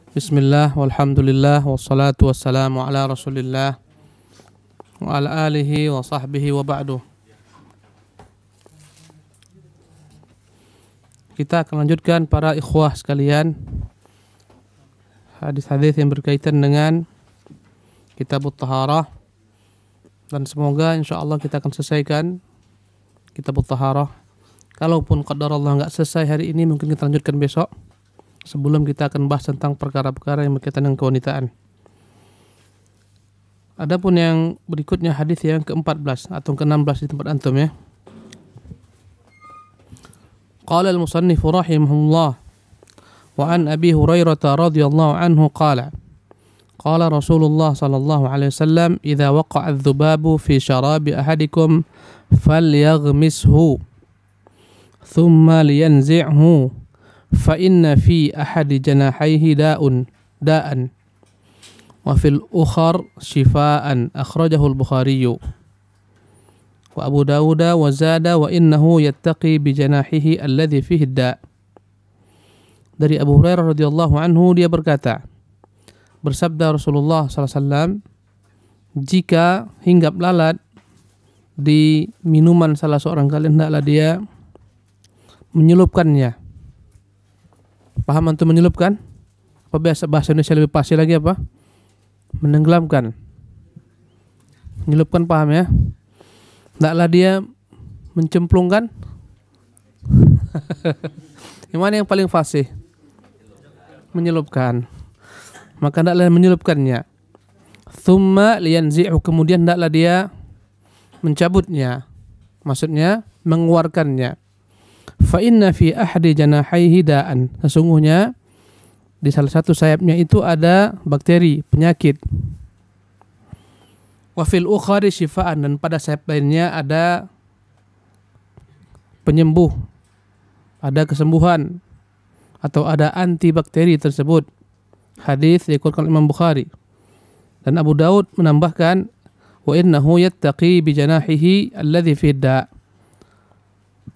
Bismillah, walhamdulillah, wassalatu wassalamu ala rasulillah wa ala alihi wa sahbihi wa ba'du. Kita akan lanjutkan para ikhwah sekalian hadis-hadis yang berkaitan dengan Kitabut Taharah, dan semoga insyaallah kita akan selesaikan Kitabut Taharah. Kalaupun qadar Allah enggak selesai hari ini, mungkin kita lanjutkan besok. Sebelum kita akan bahas tentang perkara-perkara yang berkaitan dengan kewanitaan. Adapun yang berikutnya hadis yang ke-14 atau ke-16 di tempat antum ya. Qala al-musannif rahimahullah wa an Abi Hurairah radhiyallahu anhu qala qala Rasulullah sallallahu alaihi wasallam idza waqa'a adh-dhubabu fi sharabi ahadikum falyaghmishu thumma liyanzi'hu fa inna fi ahadi janahaihi da'an wa fil ukhar shifaan akhrajahu al-Bukhari wa Abu Dawud wa zada wa innahu yattaqi bi janahihi alladhi fihi da'. Dari Abu Hurairah radhiyallahu anhu, dia berkata, bersabda Rasulullah sallallahu alaihi wasallam, jika hinggap lalat di minuman salah seorang kalian, hendaklah dia menyelupkannya. Paham antum menyelupkan? Apa bahasa Indonesia lebih pasti lagi apa? Menenggelamkan. Menyelupkan paham ya? Hendaklah dia mencemplungkan. Yang mana yang paling fasih? Menyelupkan. Maka hendaklah menyelupkannya. Thumma liyanzi'u, kemudian hendaklah dia mencabutnya. Maksudnya mengeluarkannya. Fa inna fi ahadi janahaihi da'an, sesungguhnya di salah satu sayapnya itu ada bakteri, penyakit. Wa fil ukhari shifaan, dan pada sayap lainnya ada penyembuh, ada kesembuhan atau ada antibakteri tersebut. Hadis dikeluarkan Imam Bukhari. Dan Abu Daud menambahkan wa innahu yattaqi bi janahihi alladhi fi da',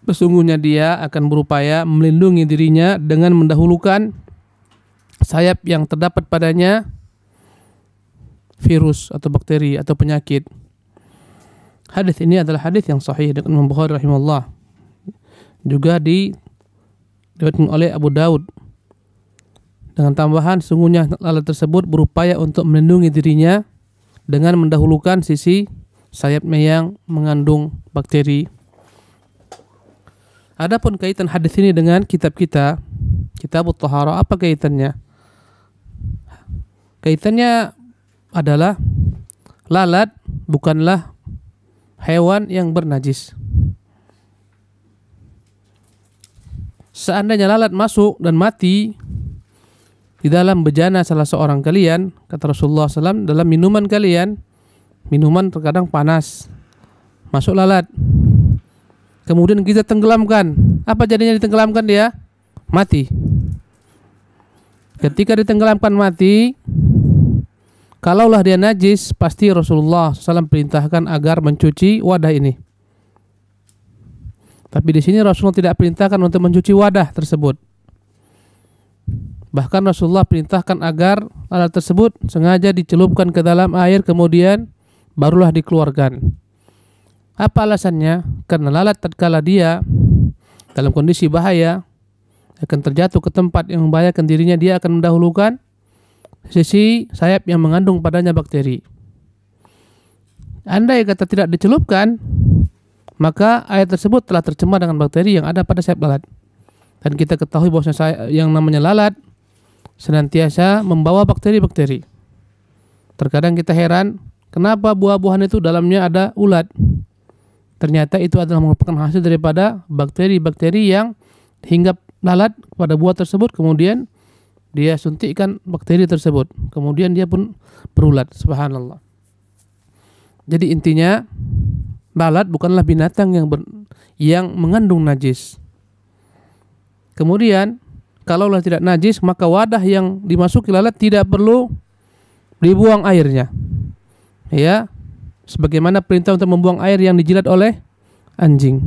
sesungguhnya dia akan berupaya melindungi dirinya dengan mendahulukan sayap yang terdapat padanya virus atau bakteri atau penyakit. Hadis ini adalah hadis yang sahih dengan Imam Bukhari rahimahullah. Juga diriwayatkan oleh Abu Daud dengan tambahan, sesungguhnya lalat tersebut berupaya untuk melindungi dirinya dengan mendahulukan sisi sayapnya yang mengandung bakteri. Adapun kaitan hadis ini dengan kitab kita, Kitabut Taharah, apa kaitannya? Kaitannya adalah lalat bukanlah hewan yang bernajis. Seandainya lalat masuk dan mati di dalam bejana salah seorang kalian, kata Rasulullah SAW, dalam minuman kalian, minuman terkadang panas, masuk lalat, kemudian kita tenggelamkan. Apa jadinya ditenggelamkan? Dia mati. Ketika ditenggelamkan mati, kalaulah dia najis, pasti Rasulullah SAW perintahkan agar mencuci wadah ini. Tapi di sini Rasulullah tidak perintahkan untuk mencuci wadah tersebut. Bahkan Rasulullah perintahkan agar alat tersebut sengaja dicelupkan ke dalam air, kemudian barulah dikeluarkan. Apa alasannya? Karena lalat tatkala dia dalam kondisi bahaya akan terjatuh ke tempat yang membahayakan dirinya, dia akan mendahulukan sisi sayap yang mengandung padanya bakteri. Andai kata tidak dicelupkan, maka air tersebut telah tercemar dengan bakteri yang ada pada sayap lalat. Dan kita ketahui bahwa yang namanya lalat senantiasa membawa bakteri-bakteri. Terkadang kita heran, kenapa buah-buahan itu dalamnya ada ulat? Ternyata itu adalah merupakan hasil daripada bakteri-bakteri yang hinggap lalat pada buah tersebut, kemudian dia suntikkan bakteri tersebut, kemudian dia pun berulat. Subhanallah. Jadi intinya, lalat bukanlah binatang yang mengandung najis. Kemudian kalaulah tidak najis, maka wadah yang dimasuki lalat tidak perlu dibuang airnya. Ya, sebagaimana perintah untuk membuang air yang dijilat oleh anjing.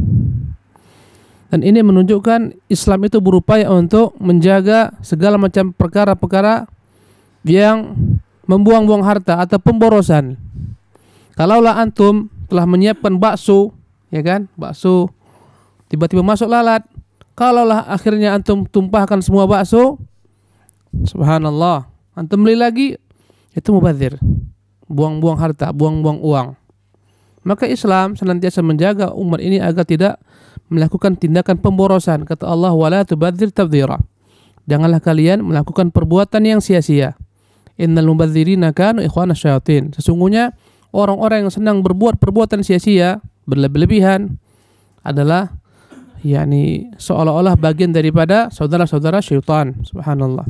Dan ini menunjukkan Islam itu berupaya untuk menjaga segala macam perkara-perkara yang membuang-buang harta atau pemborosan. Kalaulah antum telah menyiapkan bakso, ya kan? Bakso tiba-tiba masuk lalat. Kalaulah akhirnya antum tumpahkan semua bakso, subhanallah, antum beli lagi, itu mubadzir. Buang-buang harta, buang-buang uang. Maka Islam senantiasa menjaga umat ini agar tidak melakukan tindakan pemborosan. Kata Allah, wala tubadzir tabdzira. Janganlah kalian melakukan perbuatan yang sia-sia. Innal mubadzirina kanu ikhwana syayatin. Sesungguhnya orang-orang yang senang berbuat perbuatan sia-sia, berlebihan adalah seolah-olah bagian daripada saudara-saudara syaitan. Subhanallah.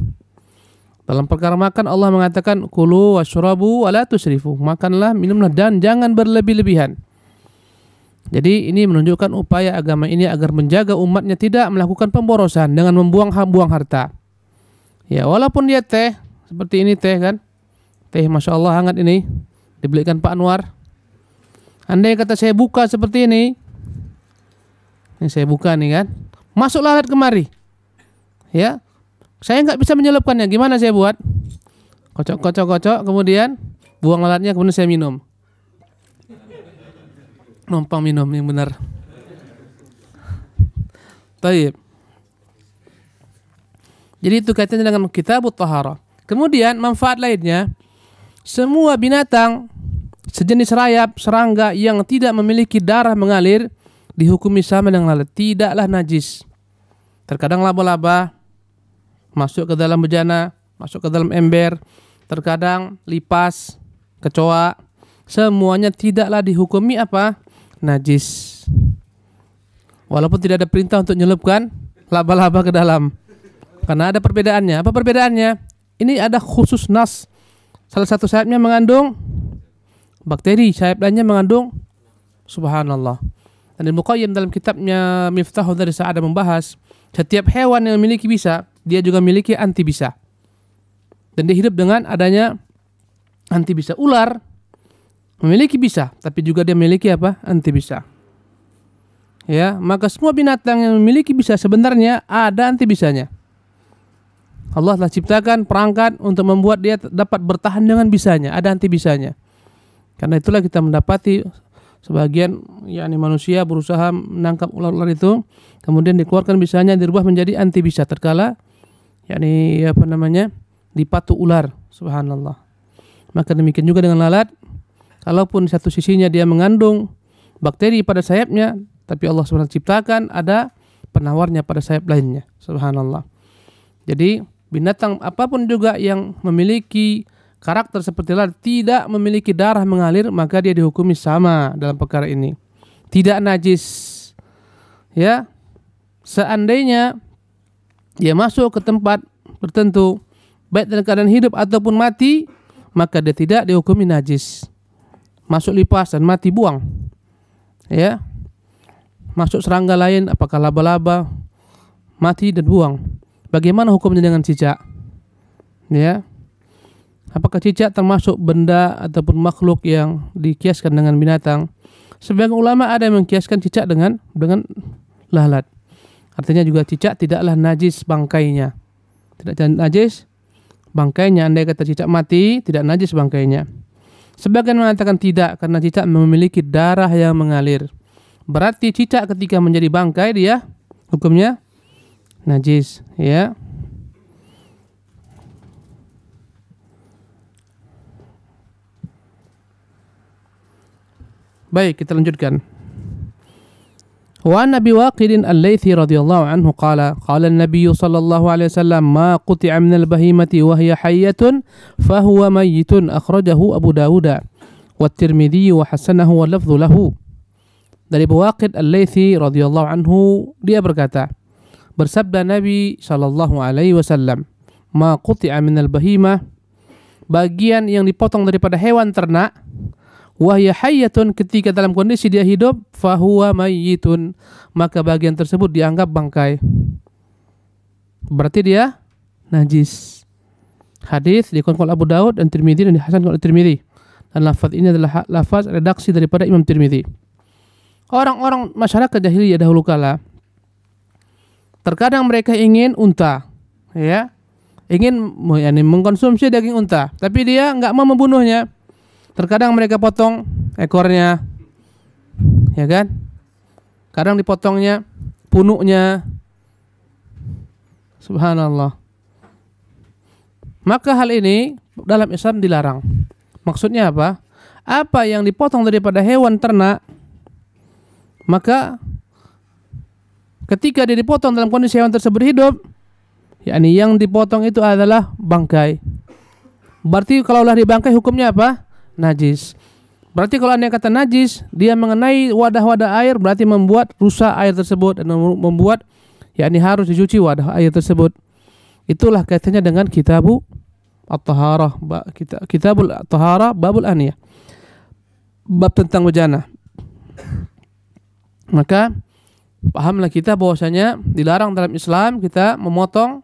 Dalam perkara makan Allah mengatakan kulu washrabu wala tusrifu. Makanlah, minumlah dan jangan berlebih-lebihan. Jadi ini menunjukkan upaya agama ini agar menjaga umatnya tidak melakukan pemborosan dengan membuang harta. Ya, walaupun dia teh seperti ini teh kan. Teh Masya Allah hangat ini dibelikan Pak Anwar. Andai kata saya buka seperti ini saya buka nih kan, masuk lalat kemari, ya, saya nggak bisa menyelupkannya. Gimana saya buat? Kocok, kemudian buang lalatnya, kemudian saya minum, numpang minum yang benar. Taib. Jadi itu kaitannya dengan kitabut taharah. Kemudian manfaat lainnya, semua binatang sejenis rayap, serangga yang tidak memiliki darah mengalir dihukumi sama dengan lalat, tidaklah najis. Terkadang laba-laba masuk ke dalam bejana, masuk ke dalam ember, terkadang lipas, kecoa, semuanya tidaklah dihukumi apa? Najis. Walaupun tidak ada perintah untuk nyelupkan laba-laba ke dalam. Karena ada perbedaannya. Apa perbedaannya? Ini ada khusus nas. Salah satu sayapnya mengandung bakteri, sayap lainnya mengandung, subhanallah. Dan Ibnu Qayyim dalam kitabnya Miftahul Dari Sa'adah membahas setiap hewan yang memiliki bisa, dia juga memiliki anti bisa. Dan dia hidup dengan adanya anti bisa. Ular memiliki bisa, tapi juga dia memiliki apa? Anti bisa. Ya, maka semua binatang yang memiliki bisa sebenarnya ada anti bisanya. Allah telah ciptakan perangkat untuk membuat dia dapat bertahan dengan bisanya, ada anti bisanya. Karena itulah kita mendapati sebagian manusia berusaha menangkap ular-ular itu, kemudian dikeluarkan bisanya, dirubah menjadi anti bisa terkala dipatu ular. Subhanallah. Maka demikian juga dengan lalat, kalaupun satu sisinya dia mengandung bakteri pada sayapnya, tapi Allah SWT ciptakan ada penawarnya pada sayap lainnya. Subhanallah. Jadi binatang apapun juga yang memiliki karakter seperti lalat, tidak memiliki darah mengalir, maka dia dihukumi sama dalam perkara ini. Tidak najis. Ya. Seandainya dia masuk ke tempat tertentu, baik dalam keadaan hidup ataupun mati, maka dia tidak dihukumi najis. Masuk lipas dan mati, buang. Ya. Masuk serangga lain, apakah laba-laba, mati dan buang. Bagaimana hukumnya dengan cicak? Ya. Apakah cicak termasuk benda ataupun makhluk yang dikiaskan dengan binatang? Sebagian ulama ada yang mengkiaskan cicak dengan lalat. Artinya juga cicak tidaklah najis bangkainya. Tidak najis bangkainya. Andai kata cicak mati, tidak najis bangkainya. Sebagian mengatakan tidak, karena cicak memiliki darah yang mengalir. Berarti cicak ketika menjadi bangkai dia hukumnya najis, ya. Baik, kita lanjutkan. Wa an Abi Waqid al-Laythi radhiyallahu anhu qala an-nabiy sallallahu alaihi wasallam ma quti'a min al-bahimati wa hiya hayyatun fa huwa mayyitun, akhrajahu Abu Dawud wa Tirmidzi wa hasanahu wa lafdhu lahu. Dari Abu Waqid al-Laythi radhiyallahu anhu, dia berkata, bersabda Nabi sallallahu alaihi wasallam, ma quti'a min al-bahimah, bagian yang dipotong daripada hewan ternak, wahya hayyatun, ketika dalam kondisi dia hidup, fahuwa mayyitun, maka bagian tersebut dianggap bangkai. Berarti dia najis. Hadis dikeluarkan oleh Abu Daud dan Tirmidzi dan dihasankan oleh Tirmidzi. Dan lafaz ini adalah lafaz redaksi daripada Imam Tirmidzi. Orang-orang masyarakat jahiliyah dahulu kala, terkadang mereka ingin unta, ya, mengkonsumsi daging unta, tapi dia nggak mau membunuhnya. Terkadang mereka potong ekornya, ya kan? Kadang dipotongnya punuknya. Subhanallah. Maka hal ini dalam Islam dilarang. Maksudnya apa? Apa yang dipotong daripada hewan ternak, maka ketika dia dipotong dalam kondisi hewan tersebut hidup, yakni yang dipotong itu adalah bangkai. Berarti kalaulah dibangkai hukumnya apa? Najis. Berarti kalau anda kata najis, dia mengenai wadah-wadah air, berarti membuat rusak air tersebut dan membuat yakni harus dicuci wadah air tersebut. Itulah kaitannya dengan kitabul at-taharah, kitabul at-taharah babul aniyah, bab tentang bejana. Maka pahamlah kita bahwasanya dilarang dalam Islam kita memotong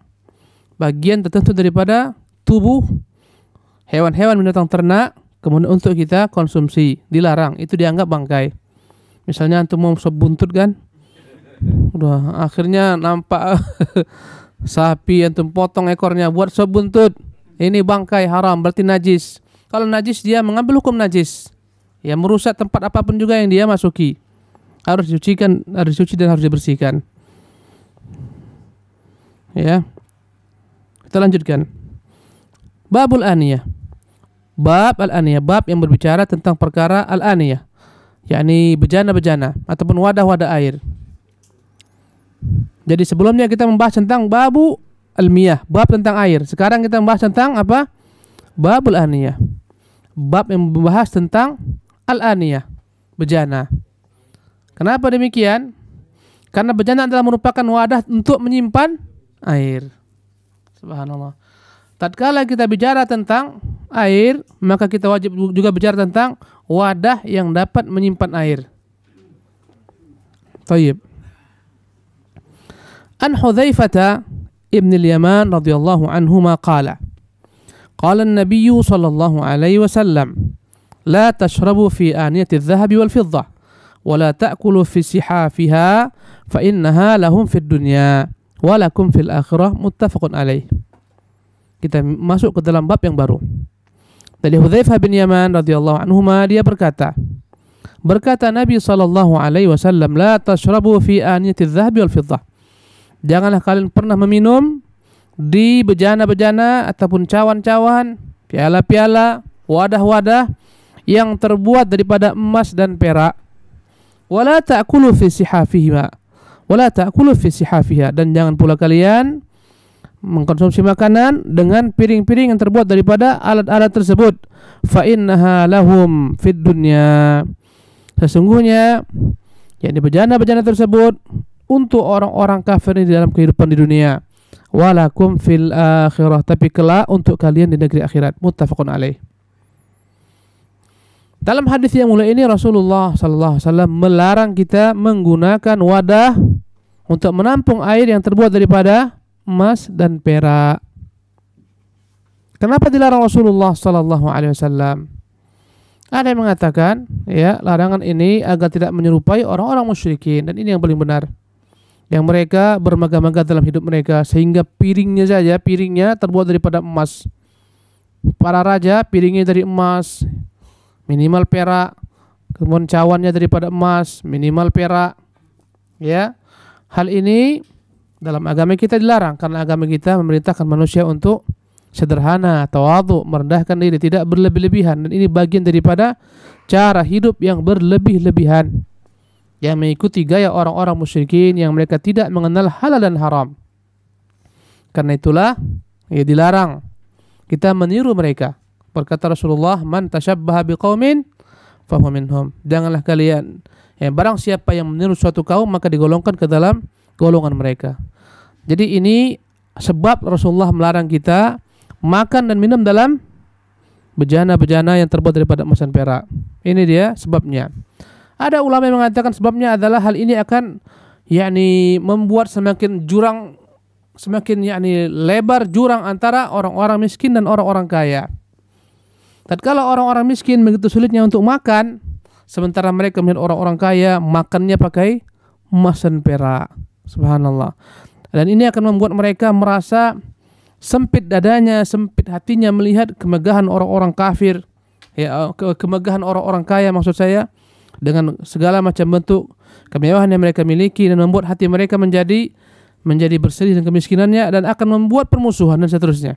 bagian tertentu daripada tubuh hewan-hewan binatang ternak kemudian untuk kita konsumsi. Dilarang, itu dianggap bangkai. Misalnya antum mau sop buntut kan, udah akhirnya nampak sapi antum potong ekornya buat sop buntut, ini bangkai, haram, berarti najis. Kalau najis dia mengambil hukum najis, ya merusak tempat apapun juga yang dia masuki, harus dicucikan, harus dicuci dan harus dibersihkan. Ya, kita lanjutkan. Babul aniyah. Bab al-aniyah, bab yang berbicara tentang perkara al-aniyah, yakni bejana-bejana ataupun wadah-wadah air. Jadi sebelumnya kita membahas tentang babu al-miyah, bab tentang air. Sekarang kita membahas tentang apa? Babul aniyah, bab yang membahas tentang al-aniyah, bejana. Kenapa demikian? Karena bejana adalah merupakan wadah untuk menyimpan air. Subhanallah. Tatkala kita bicara tentang air, maka kita wajib juga bicara tentang wadah yang dapat menyimpan air. Tayyib. An Hudzaifah ibn al-Yaman radhiyallahu anhuma qala an-nabiy sallallahu alaihi wasallam la tashrabu fi aniyati adh-dhahabi wal fiddah wa la ta'kulu fi sihafiha fa innaha lahum fid dunya wa lakum fil akhirah, muttafaqun alaih. Kita masuk ke dalam bab yang baru. Dari Hudzaifah bin Yaman radhiyallahu anhuma, dia berkata Nabi sallallahu alaihi wasallam, la tashrabu fi aniyati adh-dhahabi wal fiddah. Janganlah kalian pernah meminum di bejana-bejana ataupun cawan-cawan, piala-piala, wadah-wadah yang terbuat daripada emas dan perak. Wala ta'kulu fi sihafiha. Wala ta'kulu fi sihafiha, dan jangan pula kalian mengkonsumsi makanan dengan piring-piring yang terbuat daripada alat-alat tersebut. Fa innaha lahum fid dunya. Sesungguhnya yakni bejana-bejana tersebut untuk orang-orang kafir di dalam kehidupan di dunia. Walakum fil akhirah, tapi kelak untuk kalian di negeri akhirat. Muttafaqun alaih. Dalam hadis yang mulia ini Rasulullah sallallahu alaihi wasallam melarang kita menggunakan wadah untuk menampung air yang terbuat daripada emas dan perak. Kenapa dilarang Rasulullah sallallahu alaihi wasallam? Ada yang mengatakan, ya, larangan ini agar tidak menyerupai orang-orang musyrikin, dan ini yang paling benar. Yang mereka bermegah-megah dalam hidup mereka sehingga piringnya terbuat daripada emas. Para raja piringnya dari emas, minimal perak. Kemudian cawannya daripada emas, minimal perak. Ya. Hal ini dalam agama kita dilarang karena agama kita memerintahkan manusia untuk sederhana, tawadhu, merendahkan diri, tidak berlebih-lebihan, dan ini bagian daripada cara hidup yang berlebih-lebihan yang mengikuti gaya orang-orang musyrikin yang mereka tidak mengenal halal dan haram. Karena itulah ya dilarang kita meniru mereka. Berkata Rasulullah, man tashabbaha biqaumin fahuwa minhum. Janganlah kalian, barang siapa yang meniru suatu kaum maka digolongkan ke dalam golongan mereka. Jadi ini sebab Rasulullah melarang kita makan dan minum dalam bejana-bejana yang terbuat daripada emas dan perak. Ini dia sebabnya. Ada ulama yang mengatakan sebabnya adalah hal ini akan membuat semakin lebar jurang antara orang-orang miskin dan orang-orang kaya. Tatkala orang-orang miskin begitu sulitnya untuk makan, sementara mereka melihat orang-orang kaya makannya pakai emas dan perak. Subhanallah. Dan ini akan membuat mereka merasa sempit dadanya, sempit hatinya melihat kemegahan orang-orang kafir, ya, kemegahan orang-orang kaya maksud saya, dengan segala macam bentuk kemewahan yang mereka miliki, dan membuat hati mereka menjadi bersedih dengan kemiskinannya dan akan membuat permusuhan dan seterusnya.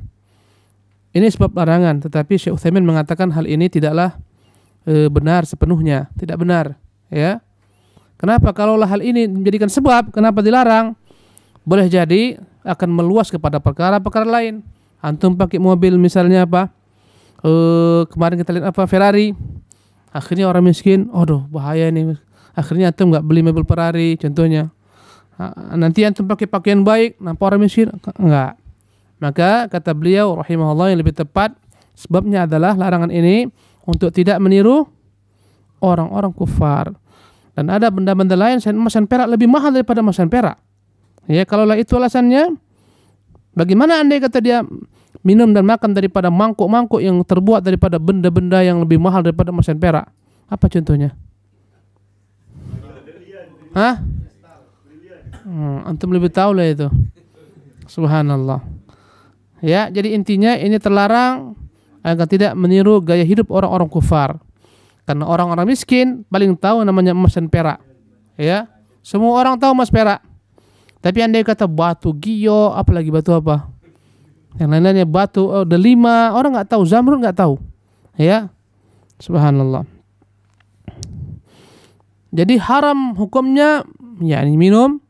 Ini sebab larangan, tetapi Syekh Utsaimin mengatakan hal ini tidaklah benar sepenuhnya, tidak benar, ya. Kenapa? Kalaulah hal ini menjadikan sebab kenapa dilarang, boleh jadi akan meluas kepada perkara-perkara lain. Antum pakai mobil misalnya apa? Kemarin kita lihat apa, Ferrari. Akhirnya orang miskin, aduh bahaya ini. Akhirnya antum nggak beli mobil Ferrari contohnya. Nanti antum pakai pakaian baik, nampak orang miskin? Enggak. Maka kata beliau rahimahullah yang lebih tepat, sebabnya adalah larangan ini untuk tidak meniru orang-orang kufar. Dan ada benda-benda lain, emas dan perak lebih mahal daripada emas dan perak. Ya, kalaulah itu alasannya, bagaimana andai kata dia minum dan makan daripada mangkuk-mangkuk yang terbuat daripada benda-benda yang lebih mahal daripada emas dan perak? Apa contohnya? Hah? Antum lebih tahu lah itu. Subhanallah. Ya, jadi intinya ini terlarang agar tidak meniru gaya hidup orang-orang kufar. Karena orang-orang miskin paling tahu namanya emas dan perak. Ya, semua orang tahu emas perak. Tapi andai kata batu gio, apalagi batu apa? Yang lain-lainnya batu delima, orang nggak tahu, zamrud nggak tahu. Ya, subhanallah. Jadi haram hukumnya, yakni minum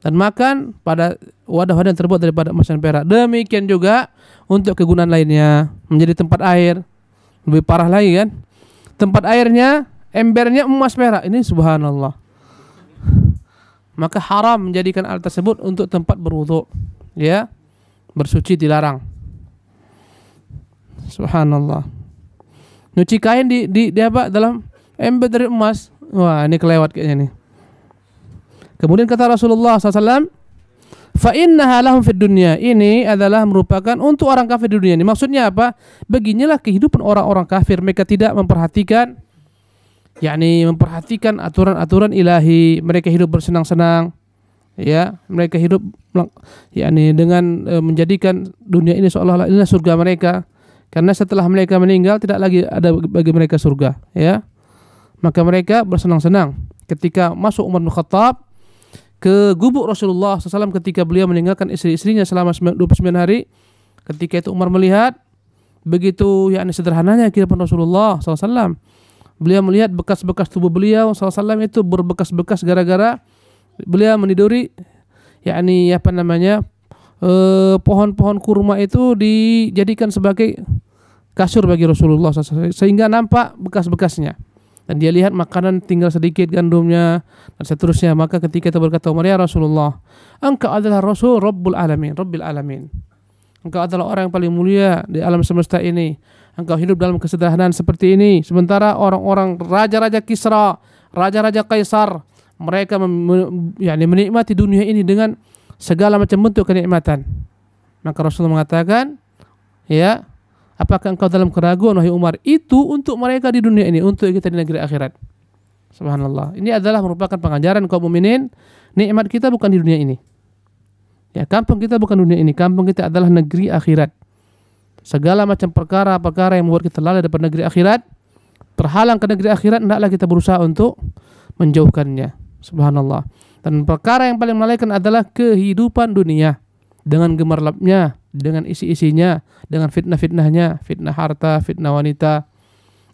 dan makan pada wadah-wadah yang terbuat daripada emas dan perak. Demikian juga untuk kegunaan lainnya, menjadi tempat air. Lebih parah lagi kan? Tempat airnya, embernya emas perak. Ini subhanallah. Maka haram menjadikan alat tersebut untuk tempat berwudu. Ya, bersuci dilarang. Subhanallah. Nyuci kain di apa? Dalam ember dari emas. Wah, ini kelewat kayaknya nih. Kemudian kata Rasulullah SAW, fa innaha lahum fid dunya. Ini adalah merupakan untuk orang kafir di dunia ini. Maksudnya apa? Beginilah kehidupan orang-orang kafir. Mereka tidak memperhatikan, yakni memperhatikan aturan-aturan ilahi. Mereka hidup bersenang-senang. Ya, mereka hidup yakni dengan menjadikan dunia ini seolah-olah inilah surga mereka. Karena setelah mereka meninggal tidak lagi ada bagi mereka surga, ya. Maka mereka bersenang-senang. Ketika masuk Umar bin Khattab ke gubuk Rasulullah SAW ketika beliau meninggalkan istri-istrinya selama 29 hari. Ketika itu Umar melihat begitu yakni sederhananya kehidupan Rasulullah SAW. Beliau melihat bekas-bekas tubuh beliau SAW itu berbekas-bekas gara-gara beliau meniduri yakni apa namanya pohon-pohon kurma itu dijadikan sebagai kasur bagi Rasulullah SAW, sehingga nampak bekas-bekasnya. Dan dia lihat makanan tinggal sedikit gandumnya dan seterusnya. Maka ketika itu berkata Umar, ya Rasulullah, engkau adalah Rasul Rabbil Alamin. Engkau adalah orang yang paling mulia di alam semesta ini. Engkau hidup dalam kesederhanaan seperti ini. Sementara orang-orang raja-raja Kisra, raja-raja Kaisar, mereka menikmati dunia ini dengan segala macam bentuk kenikmatan. Maka Rasulullah mengatakan, ya, apakah engkau dalam keraguan wahai Umar? Itu untuk mereka di dunia ini, untuk kita di negeri akhirat. Subhanallah. Ini adalah merupakan pengajaran kaum mukminin. Nikmat kita bukan di dunia ini. Ya, kampung kita bukan dunia ini. Kampung kita adalah negeri akhirat. Segala macam perkara-perkara yang membuat kita lalai daripada negeri akhirat, terhalang ke negeri akhirat, hendaklah kita berusaha untuk menjauhkannya. Subhanallah. Dan perkara yang paling melelahkan adalah kehidupan dunia dengan gemerlapnya, dengan isi-isinya, dengan fitnah-fitnahnya, fitnah harta, fitnah wanita.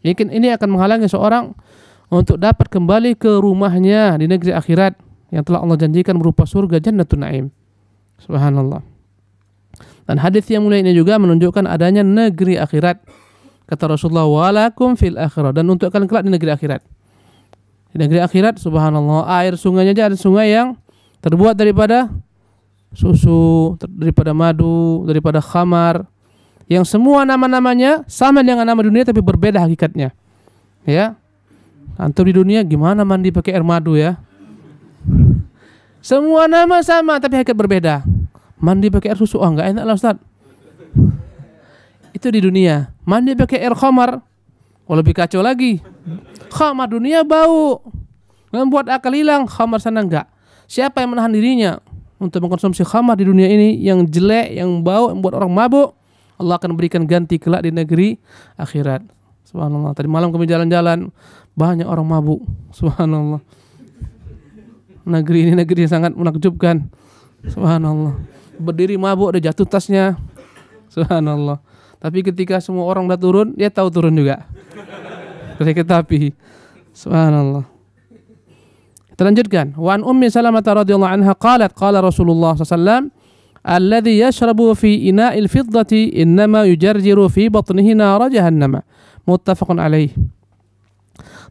Ini akan menghalangi seorang untuk dapat kembali ke rumahnya di negeri akhirat yang telah Allah janjikan berupa surga Jannatun Naim. Subhanallah. Dan hadis yang mulia ini juga menunjukkan adanya negeri akhirat. Kata Rasulullah, walakum fil akhirah, dan untuk kalian kelak di negeri akhirat. Di negeri akhirat, subhanallah, air sungainya aja ada sungai yang terbuat daripada susu, daripada madu, daripada khamar, yang semua nama-namanya sama dengan nama dunia tapi berbeda hakikatnya. Ya, antum di dunia gimana mandi pakai air madu ya? Semua nama sama tapi hakikat berbeda. Mandi pakai air susu, enggak enak lah Ustaz. Itu di dunia. Mandi pakai air khamar, lebih kacau lagi. Khamar dunia bau, membuat akal hilang. Khamar sana enggak. Siapa yang menahan dirinya untuk mengkonsumsi khamar di dunia ini yang jelek, yang bau, yang membuat orang mabuk, Allah akan berikan ganti kelak di negeri akhirat. Subhanallah. Tadi malam kami jalan-jalan, banyak orang mabuk. Subhanallah. Negeri ini negeri yang sangat menakjubkan. Subhanallah. Berdiri mabuk, ada jatuh tasnya. Subhanallah. Tapi ketika semua orang udah turun, dia tahu turun juga. Kereta api. Subhanallah. Kita lanjutkan. Wa an Ummi Salamah radhiyallahu anha qalat qala Rasulullah sallallahu alaihi wasallam alladhi yashrabu fi ina'il fiddati innama yujarjiru fi batnihi nara jahannam. Muttafaqun alaih.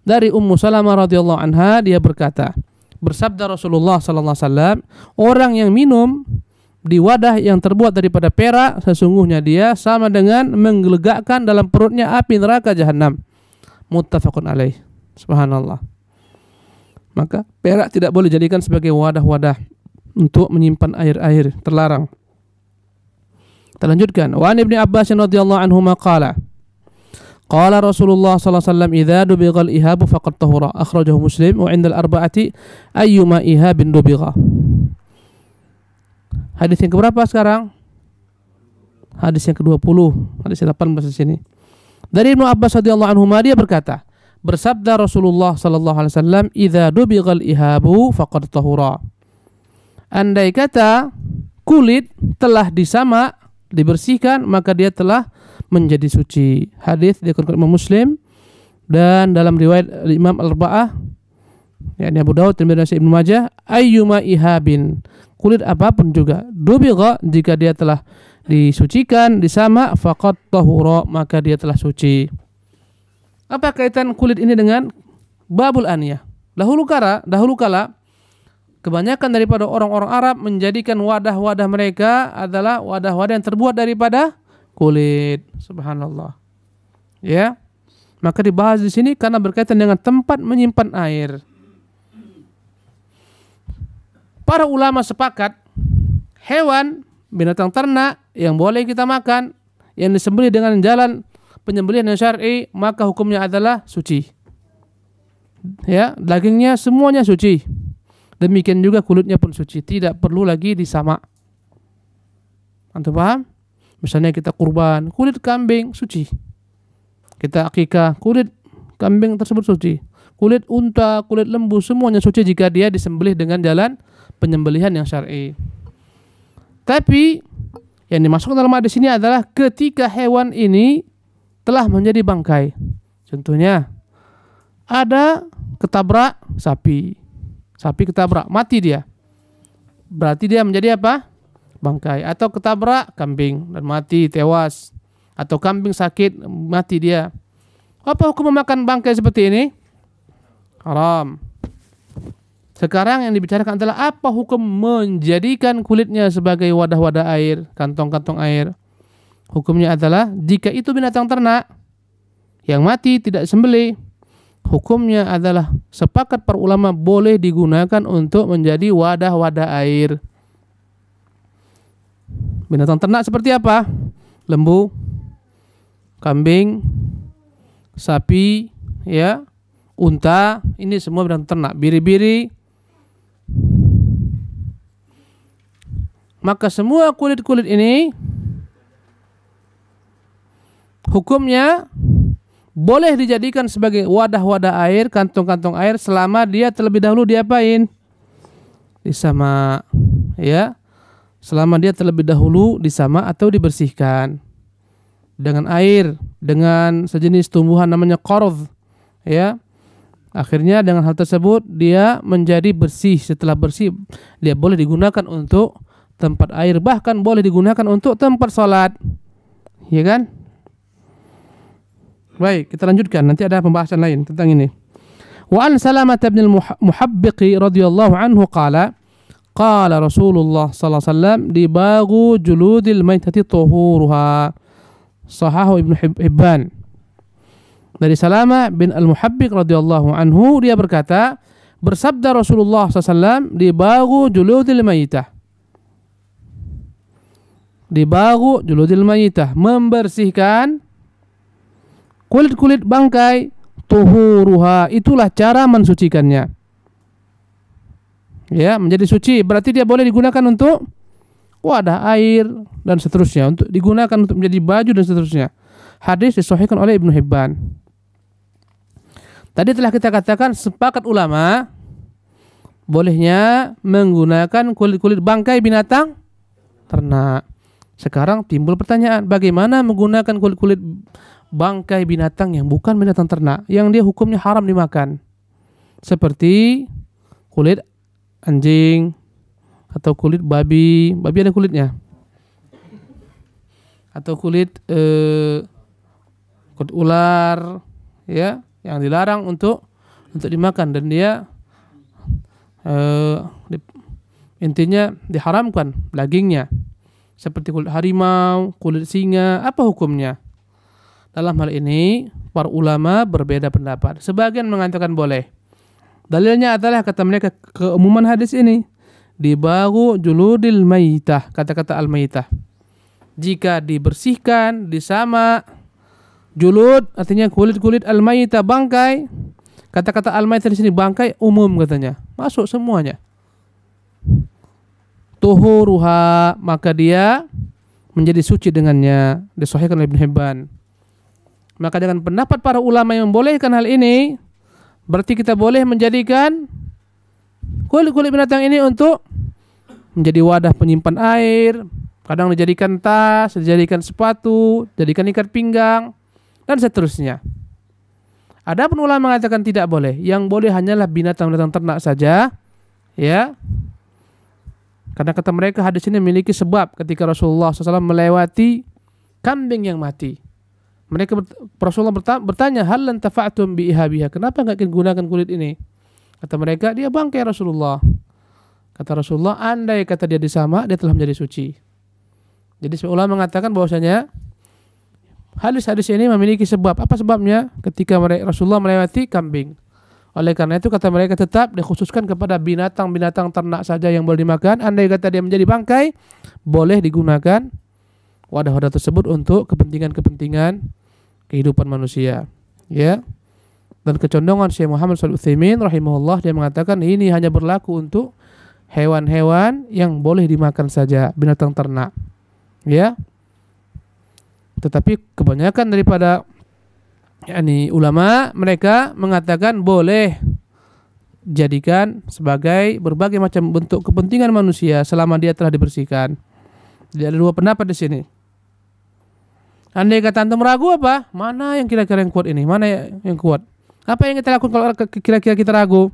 Dari Ummu Salamah radhiyallahu anha, dia berkata, bersabda Rasulullah sallallahu alaihi wasallam, orang yang minum di wadah yang terbuat daripada perak, sesungguhnya dia sama dengan menggelegakkan dalam perutnya api neraka jahanam. Muttafaqun alaih. Subhanallah. Maka perak tidak boleh jadikan sebagai wadah-wadah untuk menyimpan air-air, terlarang. Kita lanjutkan. Wa an Ibnu Abbas radhiyallahu anhuma qala qala Rasulullah sallallahu alaihi wasallam idza dubighal ihabu faqad tahura, akhrajahu Muslim wa 'inda al-arba'ati ayyuma ihabin dubigha. Hadis yang keberapa sekarang? Hadis yang ke-20, hadis yang 18 di sini. Dari Ibnu Abbas radhiyallahu anhu, dia berkata, bersabda Rasulullah sallallahu alaihi wasallam, "Idza dubighal ihabu faqad tahura." Andai kata kulit telah disamak, dibersihkan, maka dia telah menjadi suci. Hadis diriwayatkan Imam Muslim dan dalam riwayat Imam Al-Arba'ah, yakni Abu Dawud, Tirmidzi, dan Ibnu Majah, ayyuma ihabin, kulit apapun juga, dubigha, jika dia telah disucikan, disamak, faqad tahura, maka dia telah suci. Apa kaitan kulit ini dengan babul aniyah? Dahulu kala kebanyakan daripada orang-orang Arab menjadikan wadah-wadah mereka adalah wadah-wadah yang terbuat daripada kulit. Subhanallah. Ya. Maka dibahas di sini karena berkaitan dengan tempat menyimpan air. Para ulama sepakat hewan, binatang ternak yang boleh kita makan, yang disembelih dengan jalan penyembelihan yang syar'i, maka hukumnya adalah suci. Ya, dagingnya semuanya suci. Demikian juga kulitnya pun suci, tidak perlu lagi disamak. Antum paham? Misalnya kita kurban, kulit kambing suci. Kita akikah, kulit kambing tersebut suci. Kulit unta, kulit lembu, semuanya suci jika dia disembelih dengan jalan penyembelihan yang syar'i. Tapi yang dimasukkan dalam hadis ini adalah ketika hewan ini telah menjadi bangkai. Contohnya ada ketabrak sapi ketabrak, mati dia. Berarti dia menjadi apa? Bangkai. Atau ketabrak kambing dan mati, tewas. Atau kambing sakit, mati dia. Apa hukum memakan bangkai seperti ini? Haram. Sekarang yang dibicarakan adalah apa hukum menjadikan kulitnya sebagai wadah-wadah air, kantong-kantong air. Hukumnya adalah jika itu binatang ternak yang mati tidak sembelih, hukumnya adalah sepakat para ulama boleh digunakan untuk menjadi wadah-wadah air. Binatang ternak seperti apa? Lembu, kambing, sapi, ya, unta, ini semua binatang ternak. Biri-biri. Maka semua kulit-kulit ini hukumnya boleh dijadikan sebagai wadah-wadah air, kantong-kantong air, selama dia terlebih dahulu diapain? Disamak, ya. Selama dia terlebih dahulu disamak atau dibersihkan dengan air, dengan sejenis tumbuhan namanya qarz, ya. Akhirnya dengan hal tersebut dia menjadi bersih. Setelah bersih, dia boleh digunakan untuk tempat air, bahkan boleh digunakan untuk tempat salat, ya kan? Baik, kita lanjutkan. Nanti ada pembahasan lain tentang ini. Wa an Salamah bin al-Muhabbiqi radhiyallahu anhu qala qala Rasulullah sallallahu alaihi wasallam dibaghu juludil maitati tuhuruha. Sahahu Ibnu Hibban. Dari Salamah bin al-Muhabbiq radhiyallahu anhu, dia berkata, bersabda Rasulullah sallallahu alaihi wasallam dibaghu juludil maitah. Dibaghu juludil maitah, membersihkan kulit-kulit bangkai, tuhuruha, itulah cara mensucikannya. Ya, menjadi suci. Berarti dia boleh digunakan untuk wadah air dan seterusnya, untuk digunakan untuk menjadi baju dan seterusnya. Hadis disahihkan oleh Ibnu Hibban. Tadi telah kita katakan sepakat ulama bolehnya menggunakan kulit-kulit bangkai binatang ternak. Sekarang timbul pertanyaan, bagaimana menggunakan kulit-kulit bangkai binatang yang bukan binatang ternak, yang dia hukumnya haram dimakan, seperti kulit anjing atau kulit babi ada kulitnya, atau kulit ular, ya, yang dilarang untuk dimakan, dan dia intinya diharamkan dagingnya, seperti kulit harimau, kulit singa. Apa hukumnya? Dalam hal ini para ulama berbeda pendapat. Sebagian mengatakan boleh. Dalilnya adalah kata mereka keumuman hadis ini, dibaru juludil maitah, kata-kata al-maitah. Jika dibersihkan, disama julud artinya kulit-kulit al-maitah, bangkai. Kata-kata al-maitah di sini bangkai umum katanya, masuk semuanya. Tuhuruha, maka dia menjadi suci dengannya, disahihkan oleh Ibnu Hibban. Maka dengan pendapat para ulama yang membolehkan hal ini, berarti kita boleh menjadikan kulit-kulit binatang ini untuk menjadi wadah penyimpan air, kadang dijadikan tas, dijadikan sepatu, dijadikan ikat pinggang, dan seterusnya. Adapun ulama mengatakan tidak boleh, yang boleh hanyalah binatang-binatang ternak saja, ya. Karena kata mereka hadis ini memiliki sebab ketika Rasulullah SAW melewati kambing yang mati. Rasulullah bertanya, hal lan tafa'tum bi ihabiha, kenapa enggak gunakan kulit ini? Kata mereka, dia bangkai Rasulullah. Kata Rasulullah, andai kata dia disama, dia telah menjadi suci. Jadi ulama mengatakan bahwasanya hadis-hadis ini memiliki sebab. Apa sebabnya? Ketika Rasulullah melewati kambing. Oleh karena itu kata mereka tetap dikhususkan kepada binatang-binatang ternak saja yang boleh dimakan. Andai kata dia menjadi bangkai, boleh digunakan wadah-wadah tersebut untuk kepentingan-kepentingan kehidupan manusia. Ya. Dan kecondongan Syekh Muhammad Shalih Utsaimin rahimahullah, dia mengatakan ini hanya berlaku untuk hewan-hewan yang boleh dimakan saja, binatang ternak. Ya. Tetapi kebanyakan daripada ulama mereka mengatakan boleh jadikan sebagai berbagai macam bentuk kepentingan manusia selama dia telah dibersihkan. Jadi ada dua pendapat di sini. Andai kata antum ragu apa? Mana yang kira-kira yang kuat ini? Mana yang kuat? Apa yang kita lakukan kalau kira-kira kita ragu?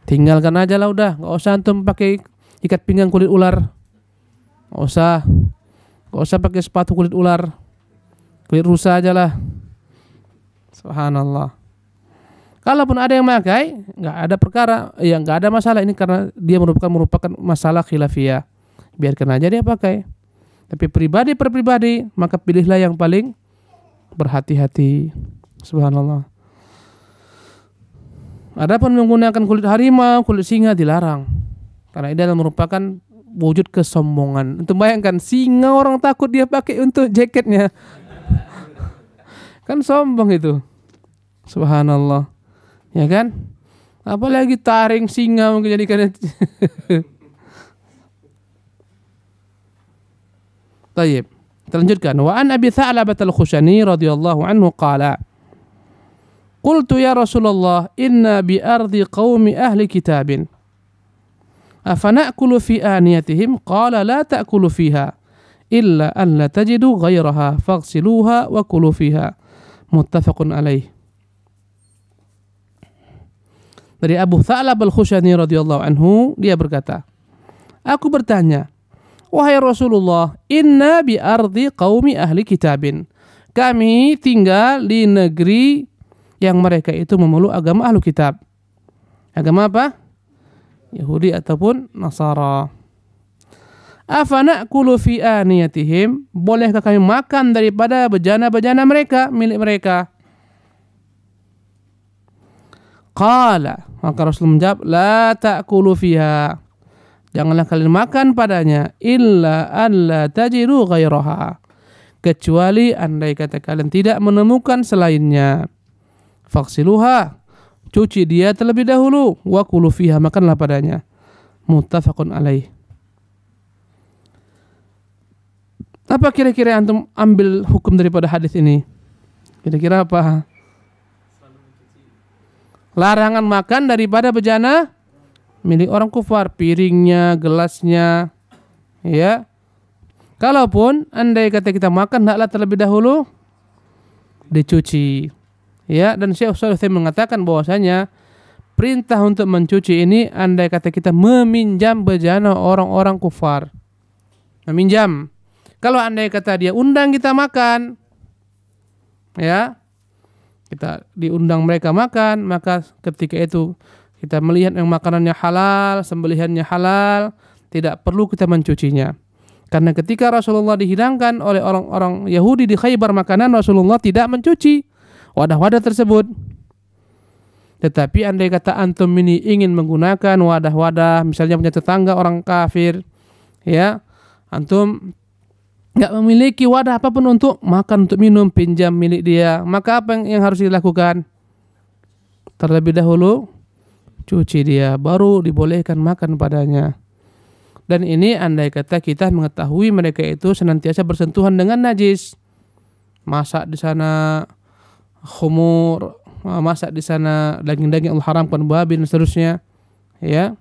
Tinggalkan aja lah udah. Nggak usah antum pakai ikat pinggang kulit ular. Nggak usah pakai sepatu kulit ular. Kulit rusa aja lah. Subhanallah. Kalaupun ada yang memakai, nggak ada perkara, ya nggak ada masalah ini karena dia merupakan masalah khilafiyah. Biarkan aja dia pakai. Tapi pribadi per pribadi, maka pilihlah yang paling berhati-hati. Subhanallah. Adapun menggunakan kulit harimau, kulit singa dilarang. Karena ini adalah merupakan wujud kesombongan. Untuk bayangkan singa orang takut dia pakai untuk jaketnya. Kan sombong itu. Subhanallah. Ya kan? Apalagi taring singa mungkin jadikan. Baik. Kita lanjutkan. Wa an Abi Tha'labah al-Khushani radhiyallahu anhu qala qultu ya Rasulullah inna bi ardi qaumi ahli kitabin afana'kulu fi aniyatihim qala la ta'kulu fiha illa an la tajidu ghairaha faghsiluha wa kulu fiha muttafaqun alaih. Dari Abu Tha'labah al-Khushani radhiyallahu anhu, dia berkata, aku bertanya, wahai Rasulullah, inna bi ardi qaumi ahli kitabin, kami tinggal di negeri yang mereka itu memeluk agama ahlu kitab. Agama apa? Yahudi ataupun Nasara. Afana'kulu fi aniyatihim, bolehkah kami makan daripada bejana-bejana mereka, milik mereka? Qala, maka Rasul menjawab, la ta'kulu fiha, janganlah kalian makan padanya, illa an la tajidu ghairaha, kecuali andai kata kalian tidak menemukan selainnya. Faghsiluha, cuci dia terlebih dahulu, wa kulu fiha, makanlah padanya. Muttafaqun alaih. Apa kira-kira yang antum ambil hukum daripada hadis ini? Kira-kira apa? Larangan makan daripada bejana milik orang kufar, piringnya, gelasnya, ya. Kalaupun andai kata kita makan, hendaklah terlebih dahulu dicuci, ya. Dan Syekh Shalih mengatakan bahwasanya perintah untuk mencuci ini andai kata kita meminjam bejana orang-orang kufar, meminjam. Kalau andai kata dia undang kita makan, ya, kita diundang mereka makan, maka ketika itu kita melihat yang makanannya halal, sembelihannya halal, tidak perlu kita mencucinya. Karena ketika Rasulullah dihidangkan oleh orang-orang Yahudi di Khaybar makanan, Rasulullah tidak mencuci wadah-wadah tersebut. Tetapi andai kata antum ini ingin menggunakan wadah-wadah, misalnya punya tetangga orang kafir, ya, antum nggak memiliki wadah apapun untuk makan, untuk minum, pinjam milik dia, maka apa yang harus dilakukan? Terlebih dahulu cuci dia, baru dibolehkan makan padanya. Dan ini andai kata kita mengetahui mereka itu senantiasa bersentuhan dengan najis, masak di sana khumur, masak di sana daging-daging Allah haramkan, babi dan seterusnya, ya.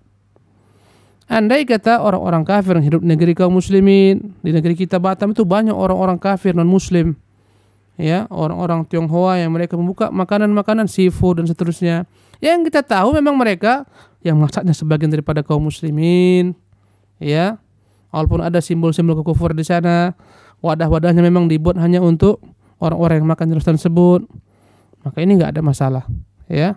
Andai kata orang-orang kafir yang hidup di negeri kaum muslimin, di negeri kita Batam itu banyak orang-orang kafir non muslim, ya, orang-orang Tionghoa yang mereka membuka makanan-makanan seafood dan seterusnya, yang kita tahu memang mereka yang masaknya sebagian daripada kaum muslimin, ya, walaupun ada simbol-simbol kekufuran di sana, wadah-wadahnya memang dibuat hanya untuk orang-orang yang makan jenis tersebut, maka ini nggak ada masalah, ya.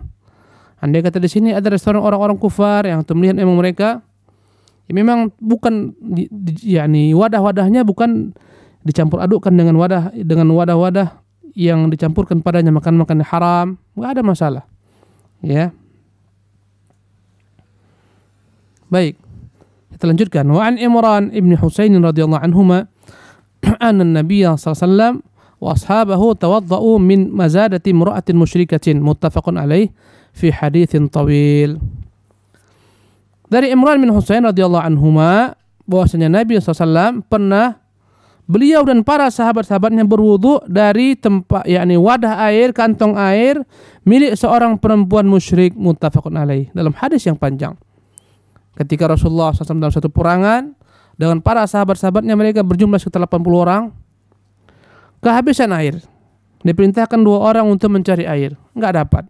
Andai kata di sini ada restoran orang-orang kufar yang melihat memang mereka memang bukan yakni wadah-wadahnya bukan dicampur adukkan dengan wadah-wadah yang dicampurkan padanya makan-makan haram, nggak ada masalah, ya. Baik, kita lanjutkan. Wa an Imran ibn Husain radhiyallahu anhuma anna an-nabiy sallallahu alaihi wasallam wa ashabahu tawadda'u min mazadati imra'atin musyrikatin, muttafaqun alaih fi haditsin tawil. Dari Imran bin Husain radhiyallahu anhuma bahwasanya Nabi SAW pernah beliau dan para sahabat-sahabatnya berwudu dari tempat yakni wadah air, kantong air milik seorang perempuan musyrik, muttafaqun alaih, dalam hadis yang panjang. Ketika Rasulullah SAW dalam satu peperangan dengan para sahabat-sahabatnya, mereka berjumlah sekitar 80 orang, kehabisan air, diperintahkan 2 orang untuk mencari air, nggak dapat.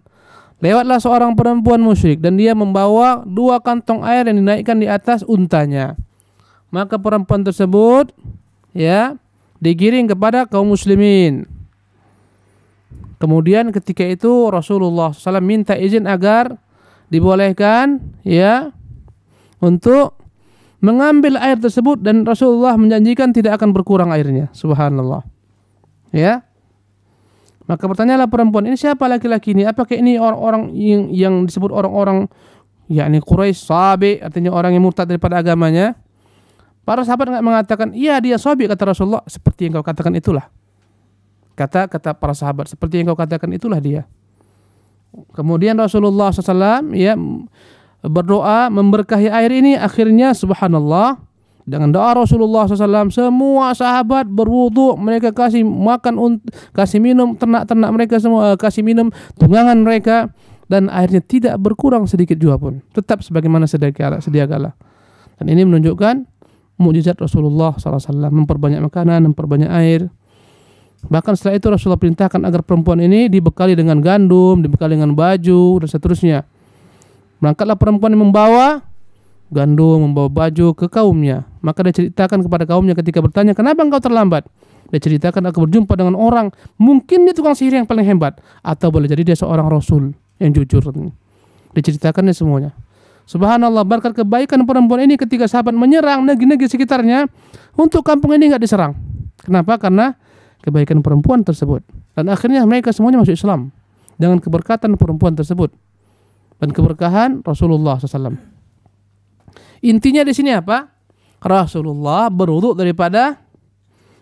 Lewatlah seorang perempuan musyrik dan dia membawa 2 kantong air yang dinaikkan di atas untanya. Maka perempuan tersebut, ya, digiring kepada kaum muslimin. Kemudian ketika itu Rasulullah SAW minta izin agar dibolehkan, ya, untuk mengambil air tersebut, dan Rasulullah menjanjikan tidak akan berkurang airnya. Subhanallah, ya. Maka bertanyalah perempuan ini, siapa laki-laki ini? Apakah ini orang-orang yang disebut orang-orang yakni Quraisy sabi, artinya orang yang murtad daripada agamanya? Para sahabat enggak mengatakan, iya dia sabi, kata Rasulullah. Seperti yang kau katakan itulah. Kata para sahabat, seperti yang kau katakan itulah dia. Kemudian Rasulullah SAW, ya, berdoa memberkahi air ini. Akhirnya subhanallah, dengan doa Rasulullah SAW semua sahabat berwudu, mereka kasih makan, kasih minum ternak-ternak mereka semua, kasih minum tunggangan mereka, dan airnya tidak berkurang sedikit juga pun, tetap sebagaimana sedia kala. Dan ini menunjukkan mukjizat Rasulullah SAW, memperbanyak makanan, memperbanyak air. Bahkan setelah itu Rasulullah perintahkan agar perempuan ini dibekali dengan gandum, dibekali dengan baju dan seterusnya. Berangkatlah perempuan yang membawa gandum, membawa baju ke kaumnya. Maka dia ceritakan kepada kaumnya ketika bertanya, kenapa engkau terlambat? Dia ceritakan, aku berjumpa dengan orang, mungkin dia tukang sihir yang paling hebat, atau boleh jadi dia seorang rasul yang jujur. Diceritakannya semuanya. Subhanallah, berkat kebaikan perempuan ini ketika sahabat menyerang negeri-negeri sekitarnya, untuk kampung ini nggak diserang. Kenapa? Karena kebaikan perempuan tersebut. Dan akhirnya mereka semuanya masuk Islam dengan keberkatan perempuan tersebut dan keberkahan Rasulullah SAW. Intinya di sini apa? Rasulullah berwudu daripada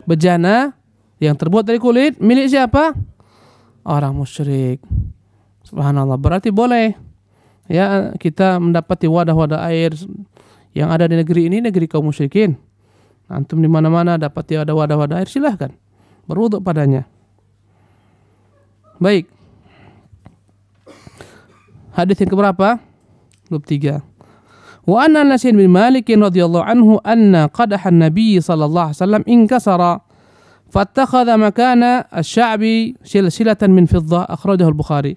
bejana yang terbuat dari kulit milik siapa? Orang musyrik. Subhanallah, berarti boleh, ya, kita mendapati wadah-wadah air Yang ada di negeri ini negeri kaum musyrikin. Antum di mana-mana dapat ada wadah-wadah air, silahkan berwudu padanya. Baik. Hadis yang keberapa? 23. Wa anna Anas bin Malik radhiyallahu anhu anna qadaha an-nabiy sallallahu alaihi wasallam inkasara fattakhadha makana asy-sya'bi silsilatan min fiddah, akhrajahu al-Bukhari.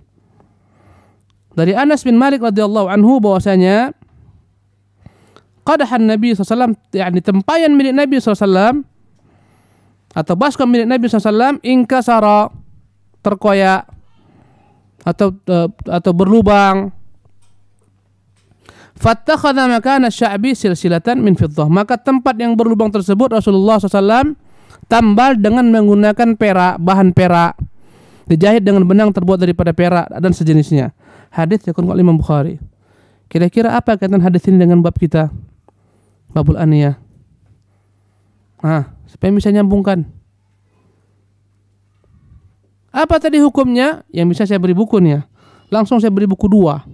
Dari Anas bin Malik radhiyallahu anhu bahwasanya qadahan Nabi SAW, yakni tempayan milik Nabi SAW atau baskom milik Nabi SAW, inkasara, terkoyak atau berlubang. Fattakhadha makana asy-sya'bi silsilatan min fiddah, maka tempat yang berlubang tersebut Rasulullah SAW tambal dengan menggunakan perak, bahan perak, dijahit dengan benang terbuat daripada perak dan sejenisnya. Hadis dikutip oleh Imam Bukhari. Kira-kira apa kaitan hadis ini dengan bab kita? Babul aniyah. Supaya bisa nyambungkan. Apa tadi hukumnya? Yang bisa saya beri bukunya. Langsung saya beri buku 2.